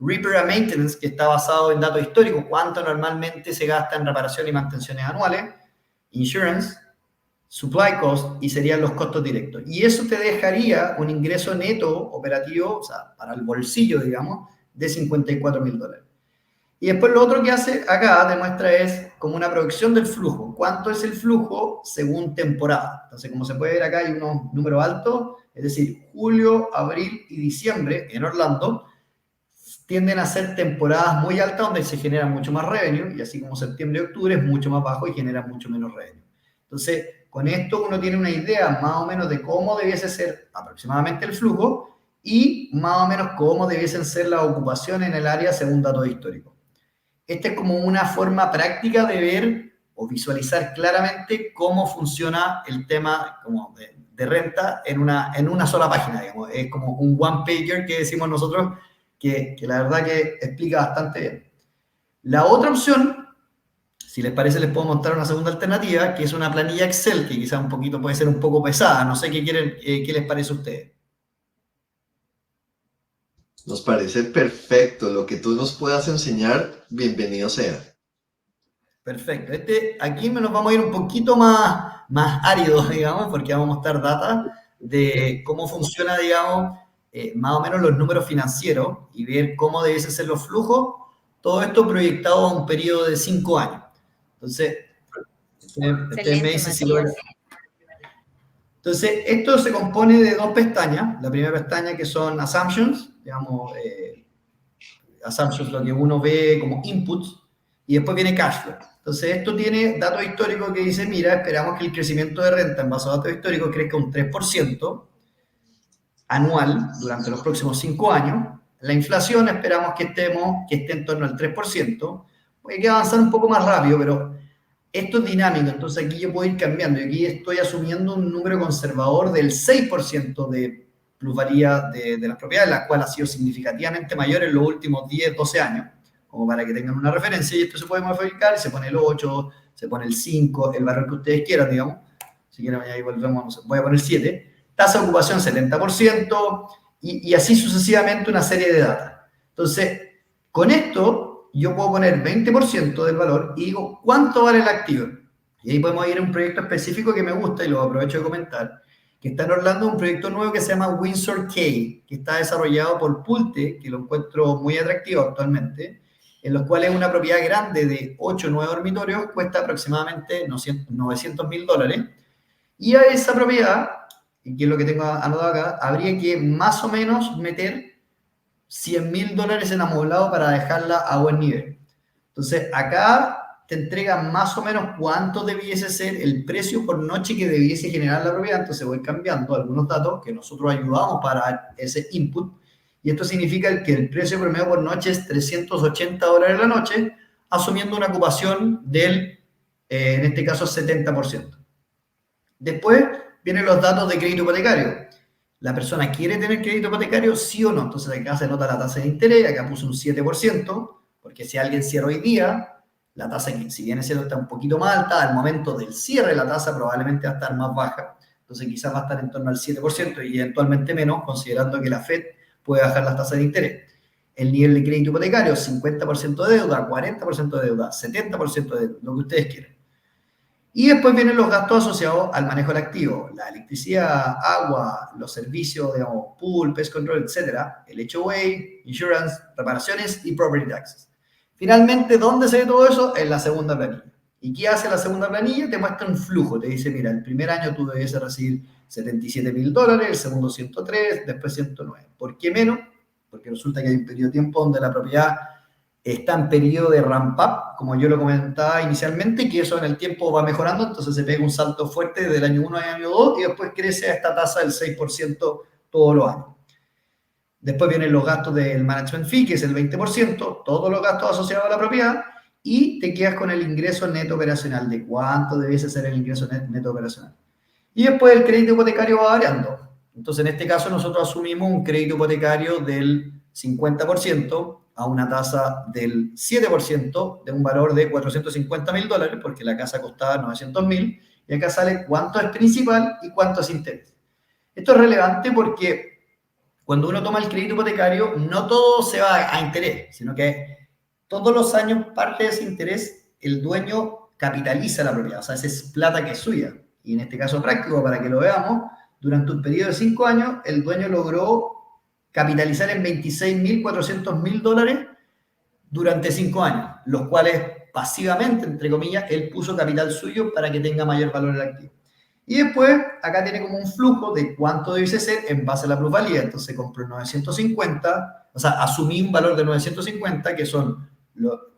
[SPEAKER 2] Repair and maintenance, que está basado en datos históricos, cuánto normalmente se gasta en reparación y mantenciones anuales. Insurance, supply cost, y serían los costos directos. Y eso te dejaría un ingreso neto operativo, o sea, para el bolsillo, digamos, de $54,000. Y después lo otro que hace acá, demuestra, es como una proyección del flujo. ¿Cuánto es el flujo según temporada? Entonces, como se puede ver acá, hay unos números altos, es decir, julio, abril y diciembre en Orlando tienden a ser temporadas muy altas donde se genera mucho más revenue, y así como septiembre y octubre es mucho más bajo y genera mucho menos revenue. Entonces, con esto uno tiene una idea más o menos de cómo debiese ser aproximadamente el flujo y más o menos cómo debiesen ser las ocupaciones en el área según datos históricos. Esta es como una forma práctica de ver o visualizar claramente cómo funciona el tema como de renta en una sola página, digamos. Es como un one-pager que decimos nosotros, que la verdad que explica bastante bien. La otra opción, si les parece, les puedo mostrar una segunda alternativa, que es una planilla Excel, que quizá puede ser un poco pesada. No sé qué les parece a ustedes.
[SPEAKER 1] Nos parece perfecto. Lo que tú nos puedas enseñar, bienvenido sea.
[SPEAKER 2] Perfecto. Aquí nos vamos a ir un poquito más árido, digamos, porque vamos a mostrar data de cómo funciona, digamos, más o menos los números financieros y ver cómo debiesen ser los flujos. Todo esto proyectado a un periodo de 5 años. Entonces, ustedes me dicen si logra. Entonces, esto se compone de dos pestañas. La primera pestaña, que son assumptions, digamos, assumptions, lo que uno ve como inputs, y después viene cash flow. Entonces, esto tiene datos históricos que dice, mira, esperamos que el crecimiento de renta en base a datos históricos crezca un 3% anual durante los próximos 5 años. La inflación esperamos que esté en torno al 3%. Hay que avanzar un poco más rápido, pero esto es dinámico, entonces aquí yo puedo ir cambiando. Y aquí estoy asumiendo un número conservador del 6% de plusvalía de las propiedades, la cual ha sido significativamente mayor en los últimos 10, 12 años, como para que tengan una referencia. Y esto se puede modificar, se pone el 8, se pone el 5, el valor que ustedes quieran, digamos. Si quieren, ahí volvemos, no sé, voy a poner 7. Tasa de ocupación 70%, y así sucesivamente una serie de datos. Entonces, con esto yo puedo poner 20% del valor y digo, ¿cuánto vale el activo? Y ahí podemos ir a un proyecto específico que me gusta y lo aprovecho de comentar, que está en Orlando, un proyecto nuevo que se llama Windsor K, que está desarrollado por Pulte, que lo encuentro muy atractivo actualmente, en los cuales una propiedad grande de 8 o 9 dormitorios cuesta aproximadamente $900,000. Y a esa propiedad, que es lo que tengo anotado acá, habría que más o menos meter $100,000 en amoblado para dejarla a buen nivel. Entonces, acá te entregan más o menos cuánto debiese ser el precio por noche que debiese generar la propiedad. Entonces, voy cambiando algunos datos que nosotros ayudamos para ese input. Y esto significa que el precio promedio por noche es $380 la noche, asumiendo una ocupación del, en este caso, 70%. Después vienen los datos de crédito hipotecario. ¿La persona quiere tener crédito hipotecario, sí o no? Entonces acá se nota la tasa de interés, acá puse un 7%, porque si alguien cierra hoy día, la tasa, si bien es cierto, está un poquito más alta, al momento del cierre la tasa probablemente va a estar más baja. Entonces quizás va a estar en torno al 7% y eventualmente menos, considerando que la Fed puede bajar las tasas de interés. El nivel de crédito hipotecario, 50% de deuda, 40% de deuda, 70% de deuda, lo que ustedes quieran. Y después vienen los gastos asociados al manejo del activo, la electricidad, agua, los servicios, digamos, pool, pest control, etcétera, el HOA, insurance, reparaciones y property taxes. Finalmente, ¿dónde se ve todo eso? En la segunda planilla. ¿Y qué hace la segunda planilla? Te muestra un flujo, te dice, mira, el primer año tú debes recibir $77,000, el segundo 103, después 109. ¿Por qué menos? Porque resulta que hay un periodo de tiempo donde la propiedad está en periodo de ramp up, como yo lo comentaba inicialmente, que eso en el tiempo va mejorando, entonces se pega un salto fuerte del año 1 al año 2 y después crece a esta tasa del 6% todos los años. Después vienen los gastos del management fee, que es el 20%, todos los gastos asociados a la propiedad, y te quedas con el ingreso neto operacional, de cuánto debiese ser el ingreso neto operacional. Y después el crédito hipotecario va variando. Entonces, en este caso, nosotros asumimos un crédito hipotecario del 50% a una tasa del 7% de un valor de $450.000, porque la casa costaba $900.000, y acá sale cuánto es principal y cuánto es interés. Esto es relevante porque cuando uno toma el crédito hipotecario, no todo se va a interés, sino que todos los años parte de ese interés, el dueño capitaliza la propiedad, o sea, esa es plata que es suya. Y en este caso práctico, para que lo veamos, durante un periodo de 5 años, el dueño logró capitalizar en $26.400.000 durante 5 años, los cuales pasivamente, entre comillas, él puso capital suyo para que tenga mayor valor el activo. Y después, acá tiene como un flujo de cuánto debe ser en base a la plusvalía. Entonces compró 950, o sea, asumí un valor de 950, que son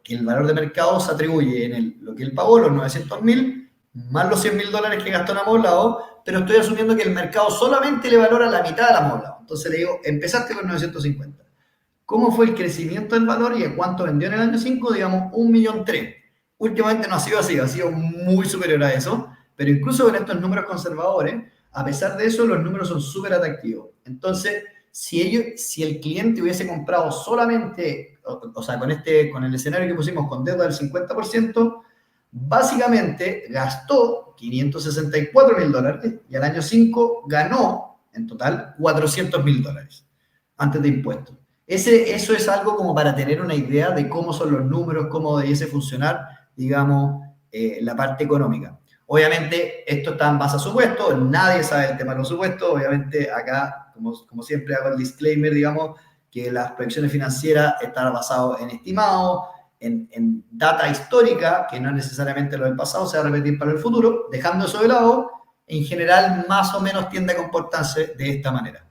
[SPEAKER 2] que el valor de mercado se atribuye en lo que él pagó, los 900.000, más los $100.000 que gastó en amoblado, pero estoy asumiendo que el mercado solamente le valora la mitad del amoblado. Entonces le digo, empezaste con 950. ¿Cómo fue el crecimiento del valor y a cuánto vendió en el año 5? Digamos, 1.300.000. Últimamente no ha sido así, ha sido muy superior a eso, pero incluso con estos números conservadores, a pesar de eso, los números son súper atractivos. Entonces, si el cliente hubiese comprado solamente, o sea, con el escenario que pusimos con deuda del 50%, básicamente gastó $564.000 y al año 5 ganó en total $400.000 antes de impuestos. Eso es algo como para tener una idea de cómo son los números, cómo debiese funcionar, digamos, la parte económica. Obviamente, esto está en base a supuestos, nadie sabe el tema de los supuestos. Obviamente, acá, como siempre hago el disclaimer, digamos, que las proyecciones financieras están basadas en estimados, en data histórica, que no necesariamente lo del pasado se va a repetir para el futuro. Dejando eso de lado, en general, más o menos tiende a comportarse de esta manera.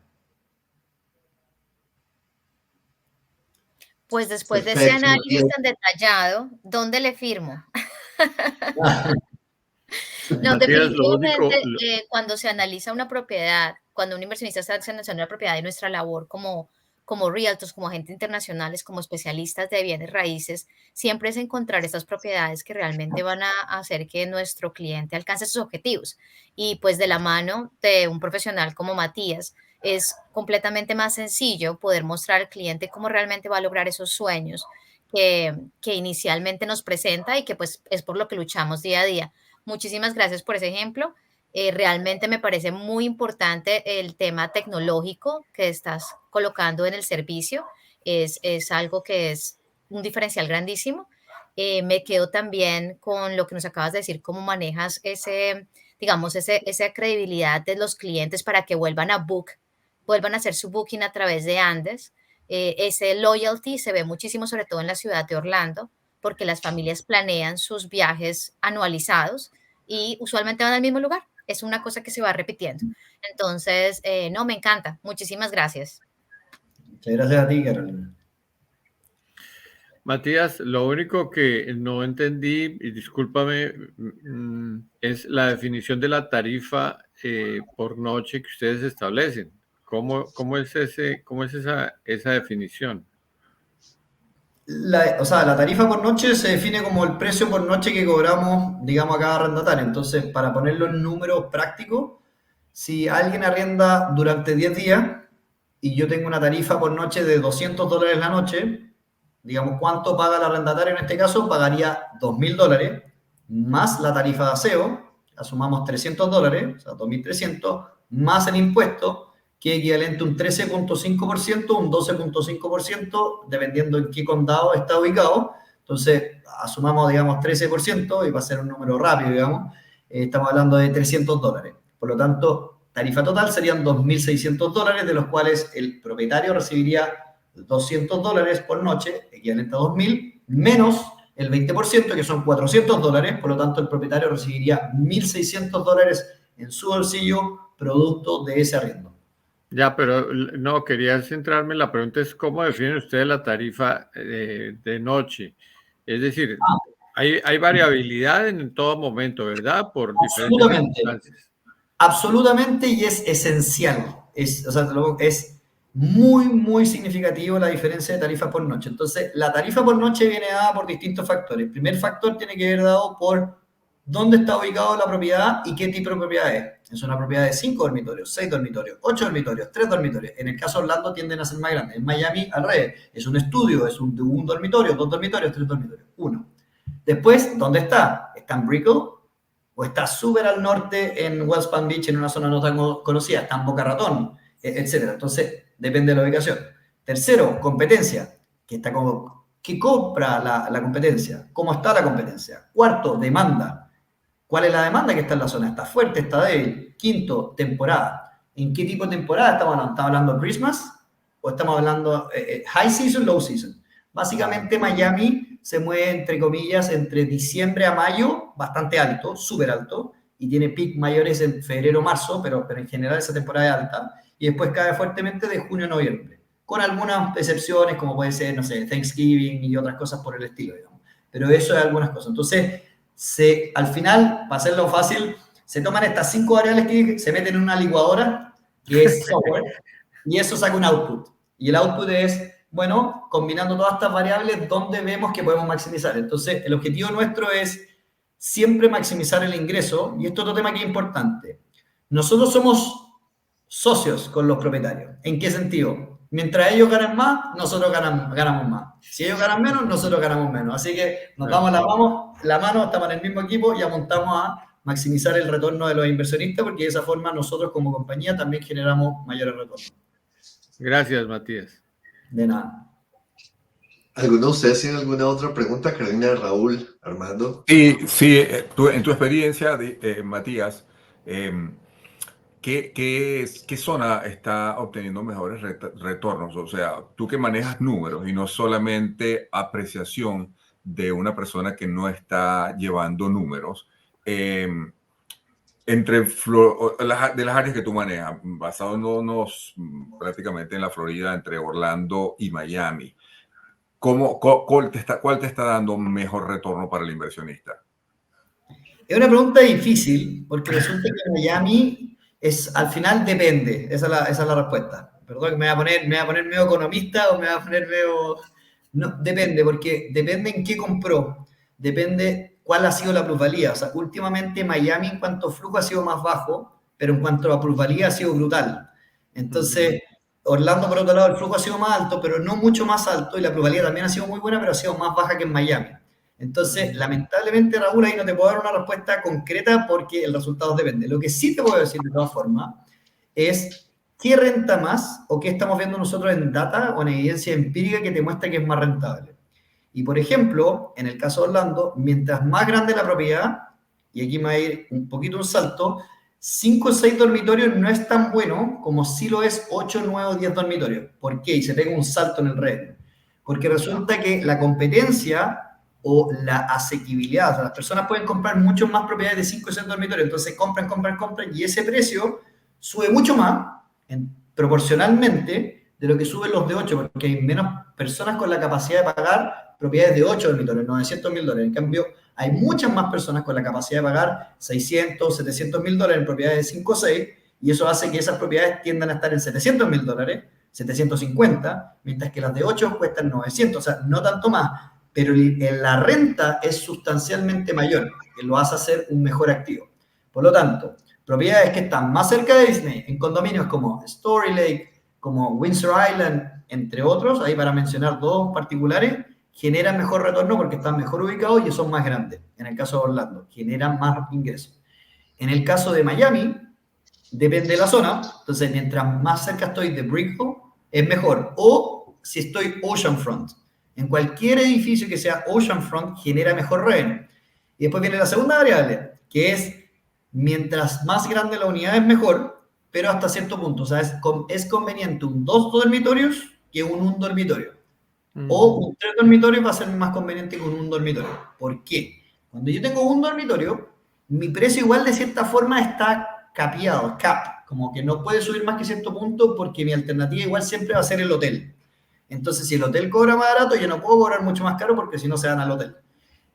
[SPEAKER 3] Pues después de ese análisis tan detallado, ¿dónde le firmo? No, definitivamente, cuando se analiza una propiedad, cuando un inversionista está analizando una propiedad, de nuestra labor como realtors, como agentes internacionales, como especialistas de bienes raíces, siempre es encontrar estas propiedades que realmente van a hacer que nuestro cliente alcance sus objetivos. Y pues de la mano de un profesional como Matías, es completamente más sencillo poder mostrar al cliente cómo realmente va a lograr esos sueños que inicialmente nos presenta y que pues es por lo que luchamos día a día. Muchísimas gracias por ese ejemplo. Realmente me parece muy importante el tema tecnológico que estás colocando en el servicio. Es algo que es un diferencial grandísimo. Me quedo también con lo que nos acabas de decir, cómo manejas esa credibilidad de los clientes para que vuelvan a hacer su booking a través de Andes. Ese loyalty se ve muchísimo, sobre todo en la ciudad de Orlando, porque las familias planean sus viajes anualizados y usualmente van al mismo lugar. Es una cosa que se va repitiendo. Entonces, no, me encanta. Muchísimas gracias.
[SPEAKER 2] Muchas gracias a ti, Carolina.
[SPEAKER 4] Matías, lo único que no entendí, y discúlpame, es la definición de la tarifa por noche que ustedes establecen. ¿Cómo es esa definición?
[SPEAKER 2] La tarifa por noche se define como el precio por noche que cobramos, digamos, a cada arrendatario. Entonces, para ponerlo en números prácticos, si alguien arrienda durante 10 días y yo tengo una tarifa por noche de $200 la noche, digamos, ¿cuánto paga el arrendatario en este caso? Pagaría $2.000 más la tarifa de aseo, asumamos $300, o sea, 2.300, más el impuesto, que es equivalente a un 13.5%, un 12.5%, dependiendo en qué condado está ubicado. Entonces, asumamos, digamos, 13%, y va a ser un número rápido, digamos, estamos hablando de $300. Por lo tanto, tarifa total serían $2.600, de los cuales el propietario recibiría $200 por noche, equivalente a 2.000, menos el 20%, que son $400, por lo tanto, el propietario recibiría $1.600 en su bolsillo, producto de ese arriendo.
[SPEAKER 4] Ya, pero no, quería centrarme en la pregunta es ¿cómo definen ustedes la tarifa de noche? Es decir, hay variabilidad en todo momento, ¿verdad? Por diferentes
[SPEAKER 2] Absolutamente.
[SPEAKER 4] circunstancias.
[SPEAKER 2] Absolutamente, y es esencial. O sea, es muy, muy significativo la diferencia de tarifa por noche. Entonces, la tarifa por noche viene dada por distintos factores. El primer factor tiene que ver dado por dónde está ubicado la propiedad y qué tipo de propiedad es. Es una propiedad de 5 dormitorios, 6 dormitorios, 8 dormitorios, 3 dormitorios. En el caso de Orlando tienden a ser más grandes. En Miami, al revés. Es un estudio, es un dormitorio, 2 dormitorios, 3 dormitorios. 1. Después, ¿dónde está? ¿Está en Brickell? ¿O está súper al norte en West Palm Beach, en una zona no tan conocida? Está en Boca Ratón, etc. Entonces, depende de la ubicación. Tercero, competencia. ¿Qué compra la competencia? ¿Cómo está la competencia? Cuarto, demanda. ¿Cuál es la demanda que está en la zona? ¿Está fuerte? ¿Está débil? Quinto, temporada. ¿En qué tipo de temporada estamos hablando? ¿Estamos hablando de Christmas? ¿O estamos hablando high season, low season? Básicamente Miami se mueve, entre comillas, entre diciembre a mayo, bastante alto, súper alto, y tiene peak mayores en febrero, marzo, pero en general esa temporada es alta, y después cae fuertemente de junio a noviembre, con algunas excepciones, como puede ser, no sé, Thanksgiving y otras cosas por el estilo, digamos. Pero eso es algunas cosas. Entonces, al final, para hacerlo fácil, se toman estas 5 variables que se meten en una licuadora, que es software, y eso saca un output. Y el output es, bueno, combinando todas estas variables, ¿dónde vemos que podemos maximizar? Entonces, el objetivo nuestro es siempre maximizar el ingreso, y esto es otro tema que es importante. Nosotros somos socios con los propietarios. ¿En qué sentido? Mientras ellos ganan más, nosotros ganamos más. Si ellos ganan menos, nosotros ganamos menos. Así que nos damos la mano, estamos en el mismo equipo y apuntamos a maximizar el retorno de los inversionistas, porque de esa forma nosotros como compañía también generamos mayores retornos.
[SPEAKER 4] Gracias, Matías.
[SPEAKER 2] De nada.
[SPEAKER 1] ¿Alguno de ustedes tiene alguna otra pregunta? Carolina, Raúl, Armando.
[SPEAKER 5] Sí, en tu experiencia, Matías, ¿qué zona está obteniendo mejores retornos? O sea, tú que manejas números y no solamente apreciación de una persona que no está llevando números, entre de las áreas que tú manejas, basándonos prácticamente en la Florida, entre Orlando y Miami, ¿cuál te está dando mejor retorno para el inversionista?
[SPEAKER 2] Es una pregunta difícil, porque resulta que Miami al final depende. Esa es la respuesta. Perdón que me voy a poner medio economista o me voy a poner medio... No, depende, porque depende en qué compró. Depende cuál ha sido la plusvalía. O sea, últimamente Miami en cuanto a flujo ha sido más bajo, pero en cuanto a plusvalía ha sido brutal. Entonces, Orlando, por otro lado, el flujo ha sido más alto, pero no mucho más alto, y la plusvalía también ha sido muy buena, pero ha sido más baja que en Miami. Entonces, lamentablemente, Raúl, ahí no te puedo dar una respuesta concreta porque el resultado depende. Lo que sí te puedo decir de todas formas es qué renta más o qué estamos viendo nosotros en data o en evidencia empírica que te muestra que es más rentable. Y, por ejemplo, en el caso de Orlando, mientras más grande la propiedad, y aquí me va a ir un poquito un salto, 5 o 6 dormitorios no es tan bueno como si lo es 8, 9 o 10 dormitorios. ¿Por qué? Y se pega un salto en el red. Porque resulta que la competencia o la asequibilidad, o sea, las personas pueden comprar mucho más propiedades de 5 o 6 dormitorios, entonces compran, y ese precio sube mucho más, proporcionalmente, de lo que suben los de 8, porque hay menos personas con la capacidad de pagar propiedades de 8 dormitorios, $900,000. En cambio, hay muchas más personas con la capacidad de pagar $600,000, $700,000 en propiedades de 5 o 6, y eso hace que esas propiedades tiendan a estar en $700,000, 750, mientras que las de 8 cuestan 900, o sea, no tanto más, pero la renta es sustancialmente mayor, que lo hace hacer un mejor activo. Por lo tanto, propiedades que están más cerca de Disney, en condominios como Story Lake, como Windsor Island, entre otros, ahí para mencionar dos particulares, generan mejor retorno porque están mejor ubicados y son más grandes. En el caso de Orlando, generan más ingresos. En el caso de Miami, depende de la zona, entonces mientras más cerca estoy de Brickell, es mejor. O si estoy oceanfront, en cualquier edificio que sea oceanfront genera mejor revenue. Y después viene la segunda variable, que es mientras más grande la unidad es mejor, pero hasta cierto punto. O sea, es conveniente un 2 dormitorios que un 1 dormitorio. O un 3 dormitorios va a ser más conveniente que un dormitorio. ¿Por qué? Cuando yo tengo un dormitorio, mi precio igual de cierta forma está capeado, como que no puede subir más que cierto punto porque mi alternativa igual siempre va a ser el hotel. Entonces, si el hotel cobra más barato, yo no puedo cobrar mucho más caro porque si no se van al hotel.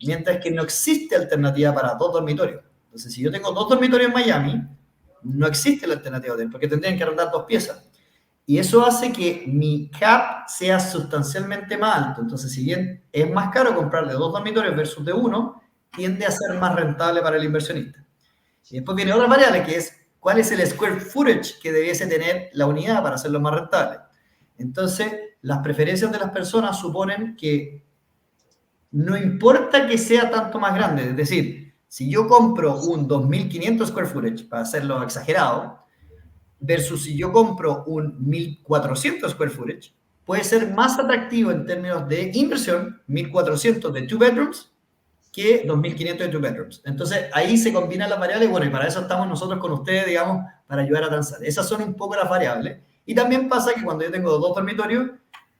[SPEAKER 2] Mientras que no existe alternativa para 2 dormitorios. Entonces, si yo tengo 2 dormitorios en Miami, no existe la alternativa de hotel porque tendrían que arrendar 2 piezas. Y eso hace que mi cap sea sustancialmente más alto. Entonces, si bien es más caro comprar de 2 dormitorios versus de 1, tiende a ser más rentable para el inversionista. Y después viene otra variable que es cuál es el square footage que debiese tener la unidad para hacerlo más rentable. Entonces, las preferencias de las personas suponen que no importa que sea tanto más grande. Es decir, si yo compro un 2500 square footage, para hacerlo exagerado, versus si yo compro un 1400 square footage, puede ser más atractivo en términos de inversión, 1400 de 2 bedrooms, que 2500 de 2 bedrooms. Entonces, ahí se combinan las variables, bueno, y para eso estamos nosotros con ustedes, digamos, para ayudar a transar. Esas son un poco las variables. Y también pasa que cuando yo tengo 2 dormitorios,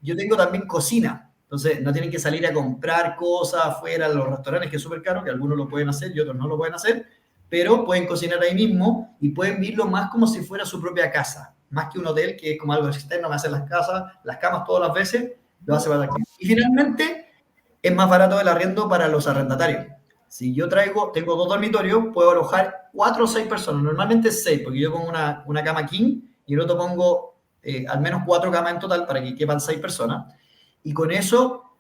[SPEAKER 2] yo tengo también cocina. Entonces, no tienen que salir a comprar cosas afuera en los restaurantes, que es súper caro, que algunos lo pueden hacer y otros no lo pueden hacer, pero pueden cocinar ahí mismo y pueden vivirlo más como si fuera su propia casa, más que un hotel que es como algo externo, me hacen las casas, las camas todas las veces, lo hace para aquí. Y finalmente, es más barato el arriendo para los arrendatarios. Si yo tengo 2 dormitorios, puedo alojar 4 o 6 personas, normalmente 6, porque yo pongo una cama king y el otro pongo al menos 4 camas en total para que quepan 6 personas. Y con eso,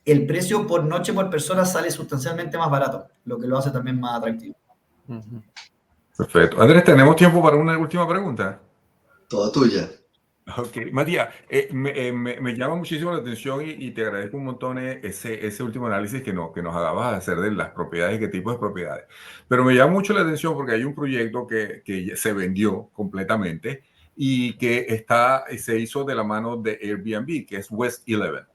[SPEAKER 2] el precio por noche por persona sale sustancialmente más barato, lo que lo hace también más atractivo.
[SPEAKER 5] Perfecto. Andrés, ¿tenemos tiempo para una última pregunta?
[SPEAKER 1] Toda tuya.
[SPEAKER 5] Ok, Matías, me llama muchísimo la atención y te agradezco un montón ese último análisis que nos acabas de hacer de las propiedades y qué tipo de propiedades. Pero me llama mucho la atención porque hay un proyecto que se vendió completamente y que se hizo de la mano de Airbnb, que es West 11.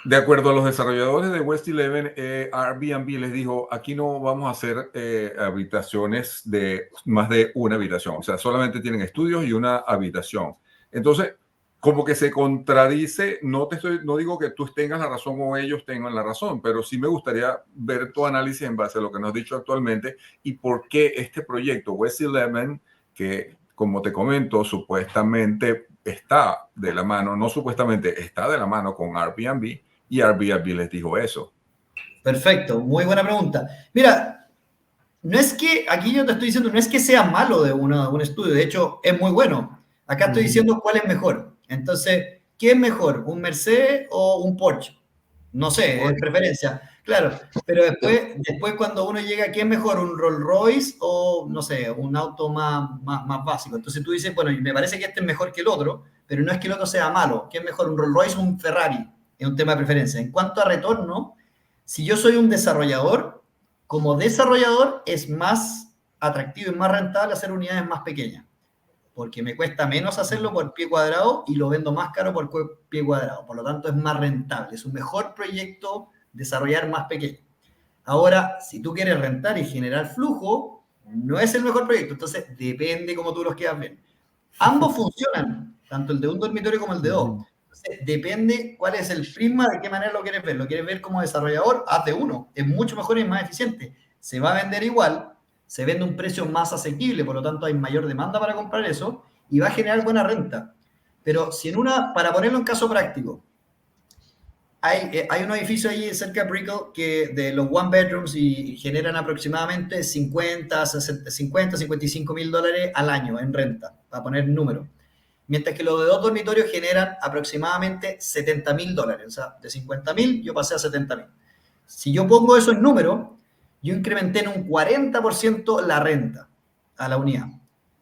[SPEAKER 5] De acuerdo a los desarrolladores de West 11, Airbnb les dijo, aquí no vamos a hacer habitaciones de más de una habitación. O sea, solamente tienen estudios y una habitación. Entonces, como que se contradice, no digo que tú tengas la razón o ellos tengan la razón, pero sí me gustaría ver tu análisis en base a lo que nos has dicho actualmente y por qué este proyecto West 11, que como te comento, supuestamente está de la mano, no supuestamente, está de la mano con Airbnb, y Airbnb les dijo eso.
[SPEAKER 2] Perfecto, muy buena pregunta. Mira, no es que, aquí yo te estoy diciendo, no es que sea malo de un estudio, de hecho es muy bueno. Acá estoy diciendo cuál es mejor. Entonces, ¿qué es mejor? ¿Un Mercedes o un Porsche? No sé, es preferencia. Claro, pero después cuando uno llega, ¿qué es mejor? ¿Un Rolls Royce o, no sé, un auto más básico? Entonces tú dices, bueno, me parece que este es mejor que el otro, pero no es que el otro sea malo. ¿Qué es mejor, un Rolls Royce o un Ferrari? Es un tema de preferencia. En cuanto a retorno, si yo soy un desarrollador, como desarrollador es más atractivo y más rentable hacer unidades más pequeñas, porque me cuesta menos hacerlo por pie cuadrado y lo vendo más caro por pie cuadrado. Por lo tanto, es más rentable. Es un mejor proyecto desarrollar más pequeño. Ahora, si tú quieres rentar y generar flujo, no es el mejor proyecto. Entonces, depende cómo tú los quieras ver. Ambos funcionan, tanto el de un dormitorio como el de 2. Entonces, depende cuál es el prisma, de qué manera lo quieres ver. ¿Lo quieres ver como desarrollador? Haz de 1. Es mucho mejor y más eficiente. Se va a vender igual, se vende a un precio más asequible, por lo tanto hay mayor demanda para comprar eso y va a generar buena renta. Pero si para ponerlo en caso práctico, hay un edificio ahí cerca de Brickell que de los one bedrooms y generan aproximadamente 55 mil dólares al año en renta, para poner número. Mientras que los de 2 dormitorios generan aproximadamente 70 mil dólares. O sea, de 50 mil yo pasé a 70 mil. Si yo pongo eso en número, yo incrementé en un 40% la renta a la unidad.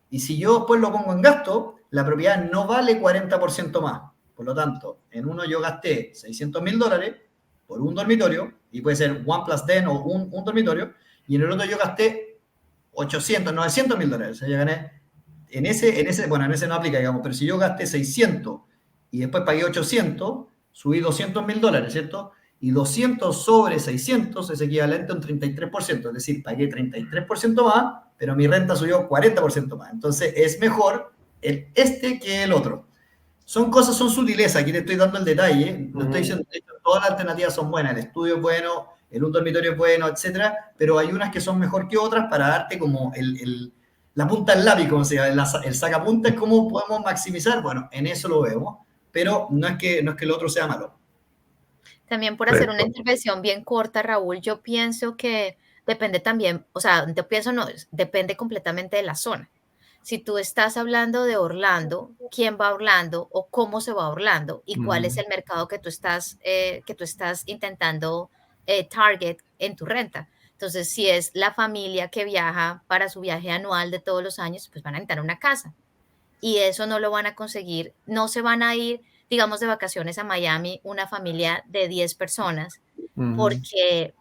[SPEAKER 2] Y si yo después lo pongo en gasto, la propiedad no vale 40% más. Por lo tanto, en uno yo gasté 600 mil dólares por un dormitorio, y puede ser one plus 10 o un dormitorio, y en el otro yo gasté 900 mil dólares. O sea, yo gané en ese no aplica, digamos, pero si yo gasté 600 y después pagué 800, subí 200 mil dólares, ¿cierto? Y 200 sobre 600 es equivalente a un 33%, es decir, pagué 33% más, pero mi renta subió 40% más. Entonces, es mejor que el otro. Son sutilezas, aquí te estoy dando el detalle, no estoy diciendo que todas las alternativas son buenas, el estudio es bueno, el un dormitorio es bueno, etcétera, pero hay unas que son mejor que otras para darte como la punta del lápiz, como se llama, el sacapunta es cómo podemos maximizar. Bueno, en eso lo vemos, pero no es que el otro sea malo.
[SPEAKER 3] También por hacer una
[SPEAKER 5] Perfecto.
[SPEAKER 3] intervención bien corta, Raúl, yo pienso que depende también, o sea, yo pienso no, depende completamente de la zona. Si tú estás hablando de Orlando, ¿quién va a Orlando o cómo se va a Orlando y cuál es el mercado que tú estás intentando target en tu renta? Entonces, si es la familia que viaja para su viaje anual de todos los años, pues van a necesitar una casa y eso no lo van a conseguir, no se van a ir, digamos, de vacaciones a Miami una familia de 10 personas porque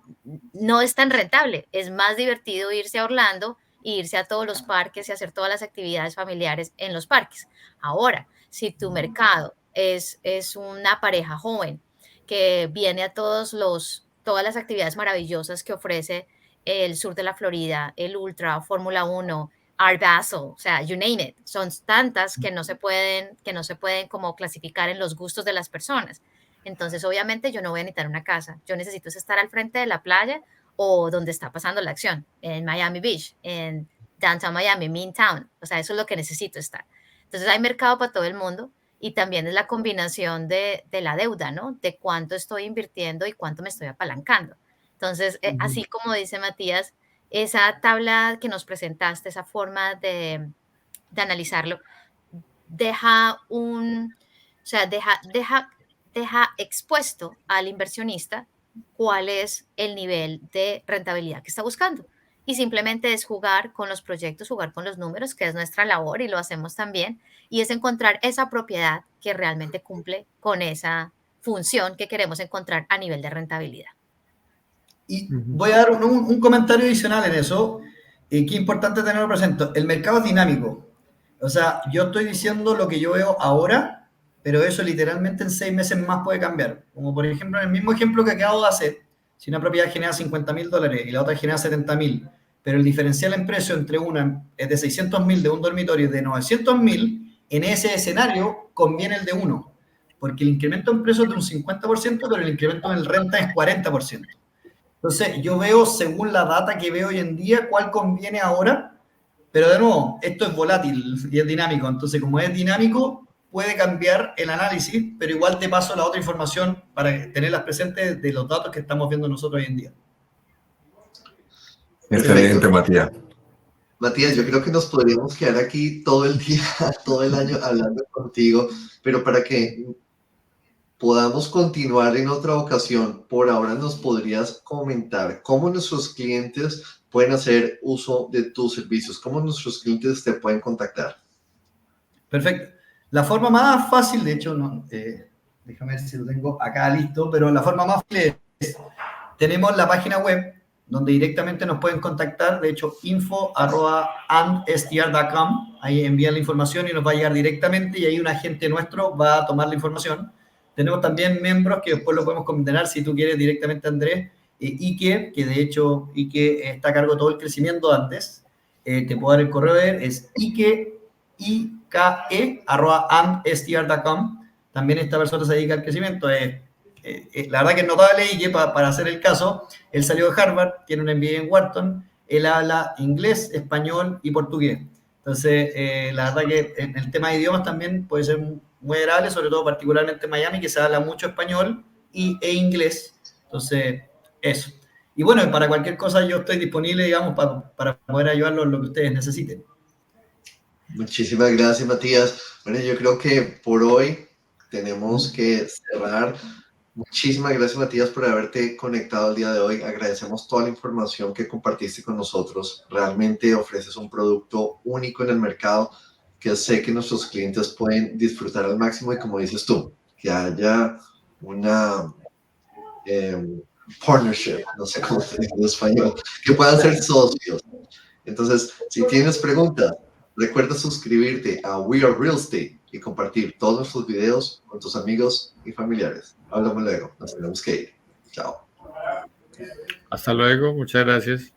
[SPEAKER 3] no es tan rentable, es más divertido irse a Orlando e irse a todos los parques y hacer todas las actividades familiares en los parques. Ahora, si tu mercado es una pareja joven que viene a todas las actividades maravillosas que ofrece el sur de la Florida, el Ultra, Fórmula 1, Art Basel, o sea, you name it. Son tantas que no se pueden como clasificar en los gustos de las personas. Entonces, obviamente, yo no voy a necesitar una casa. Yo necesito estar al frente de la playa o donde está pasando la acción, en Miami Beach, en Downtown Miami, Midtown. O sea, eso es lo que necesito estar. Entonces, hay mercado para todo el mundo y también es la combinación de la deuda, ¿no? De cuánto estoy invirtiendo y cuánto me estoy apalancando. Entonces, así como dice Matías, esa tabla que nos presentaste, esa forma de analizarlo, o sea, deja expuesto al inversionista cuál es el nivel de rentabilidad que está buscando. Y simplemente es jugar con los proyectos, jugar con los números, que es nuestra labor y lo hacemos también, y es encontrar esa propiedad que realmente cumple con esa función que queremos encontrar a nivel de rentabilidad.
[SPEAKER 2] Y voy a dar un comentario adicional en eso, que es importante tenerlo presente. El mercado es dinámico. O sea, yo estoy diciendo lo que yo veo ahora, pero eso literalmente en 6 meses más puede cambiar. Como por ejemplo, en el mismo ejemplo que acabo de hacer, si una propiedad genera $50,000 y la otra genera $70,000, pero el diferencial en precio entre una es de $600,000 de un dormitorio y de $900,000, en ese escenario conviene el de uno, porque el incremento en precio es de un 50%, pero el incremento en el renta es 40%. Entonces, yo veo, según la data que veo hoy en día, cuál conviene ahora, pero de nuevo, esto es volátil y es dinámico. Entonces, como es dinámico, puede cambiar el análisis, pero igual te paso la otra información para tenerlas presentes de los datos que estamos viendo nosotros hoy en día.
[SPEAKER 5] Excelente, Matías.
[SPEAKER 1] Matías, yo creo que nos podríamos quedar aquí todo el día, todo el año hablando contigo, pero para que podamos continuar en otra ocasión, por ahora nos podrías comentar cómo nuestros clientes pueden hacer uso de tus servicios, cómo nuestros clientes te pueden contactar.
[SPEAKER 2] Perfecto. La forma más fácil, de hecho, no, déjame ver si lo tengo acá listo, pero la forma más fácil es, tenemos la página web donde directamente nos pueden contactar, de hecho, info@andstr.com, ahí envían la información y nos va a llegar directamente y ahí un agente nuestro va a tomar la información. Tenemos también miembros que después lo podemos combinar si tú quieres directamente, Andrés, Ike, que de hecho Ike está a cargo de todo el crecimiento antes, te puedo dar el correo de él, es ike@andstr.com. También esta persona se dedica al crecimiento, la verdad que es notable y que para hacer el caso, él salió de Harvard, tiene un MBA en Wharton, él habla inglés, español y portugués. Entonces, la verdad que en el tema de idiomas también puede ser muy agradable, sobre todo particularmente en Miami, que se habla mucho español e inglés. Entonces, eso. Y bueno, para cualquier cosa yo estoy disponible, digamos, para poder ayudarlos en lo que ustedes necesiten.
[SPEAKER 1] Muchísimas gracias, Matías. Bueno, yo creo que por hoy tenemos que cerrar. Muchísimas gracias, Matías, por haberte conectado el día de hoy. Agradecemos toda la información que compartiste con nosotros. Realmente ofreces un producto único en el mercado que sé que nuestros clientes pueden disfrutar al máximo y como dices tú, que haya una partnership, no sé cómo se dice en español, que puedan ser socios. Entonces, si tienes preguntas, recuerda suscribirte a We Are Real Estate y compartir todos nuestros videos con tus amigos y familiares. Hablamos luego, nos tenemos que ir. Chao.
[SPEAKER 4] Hasta luego, muchas gracias.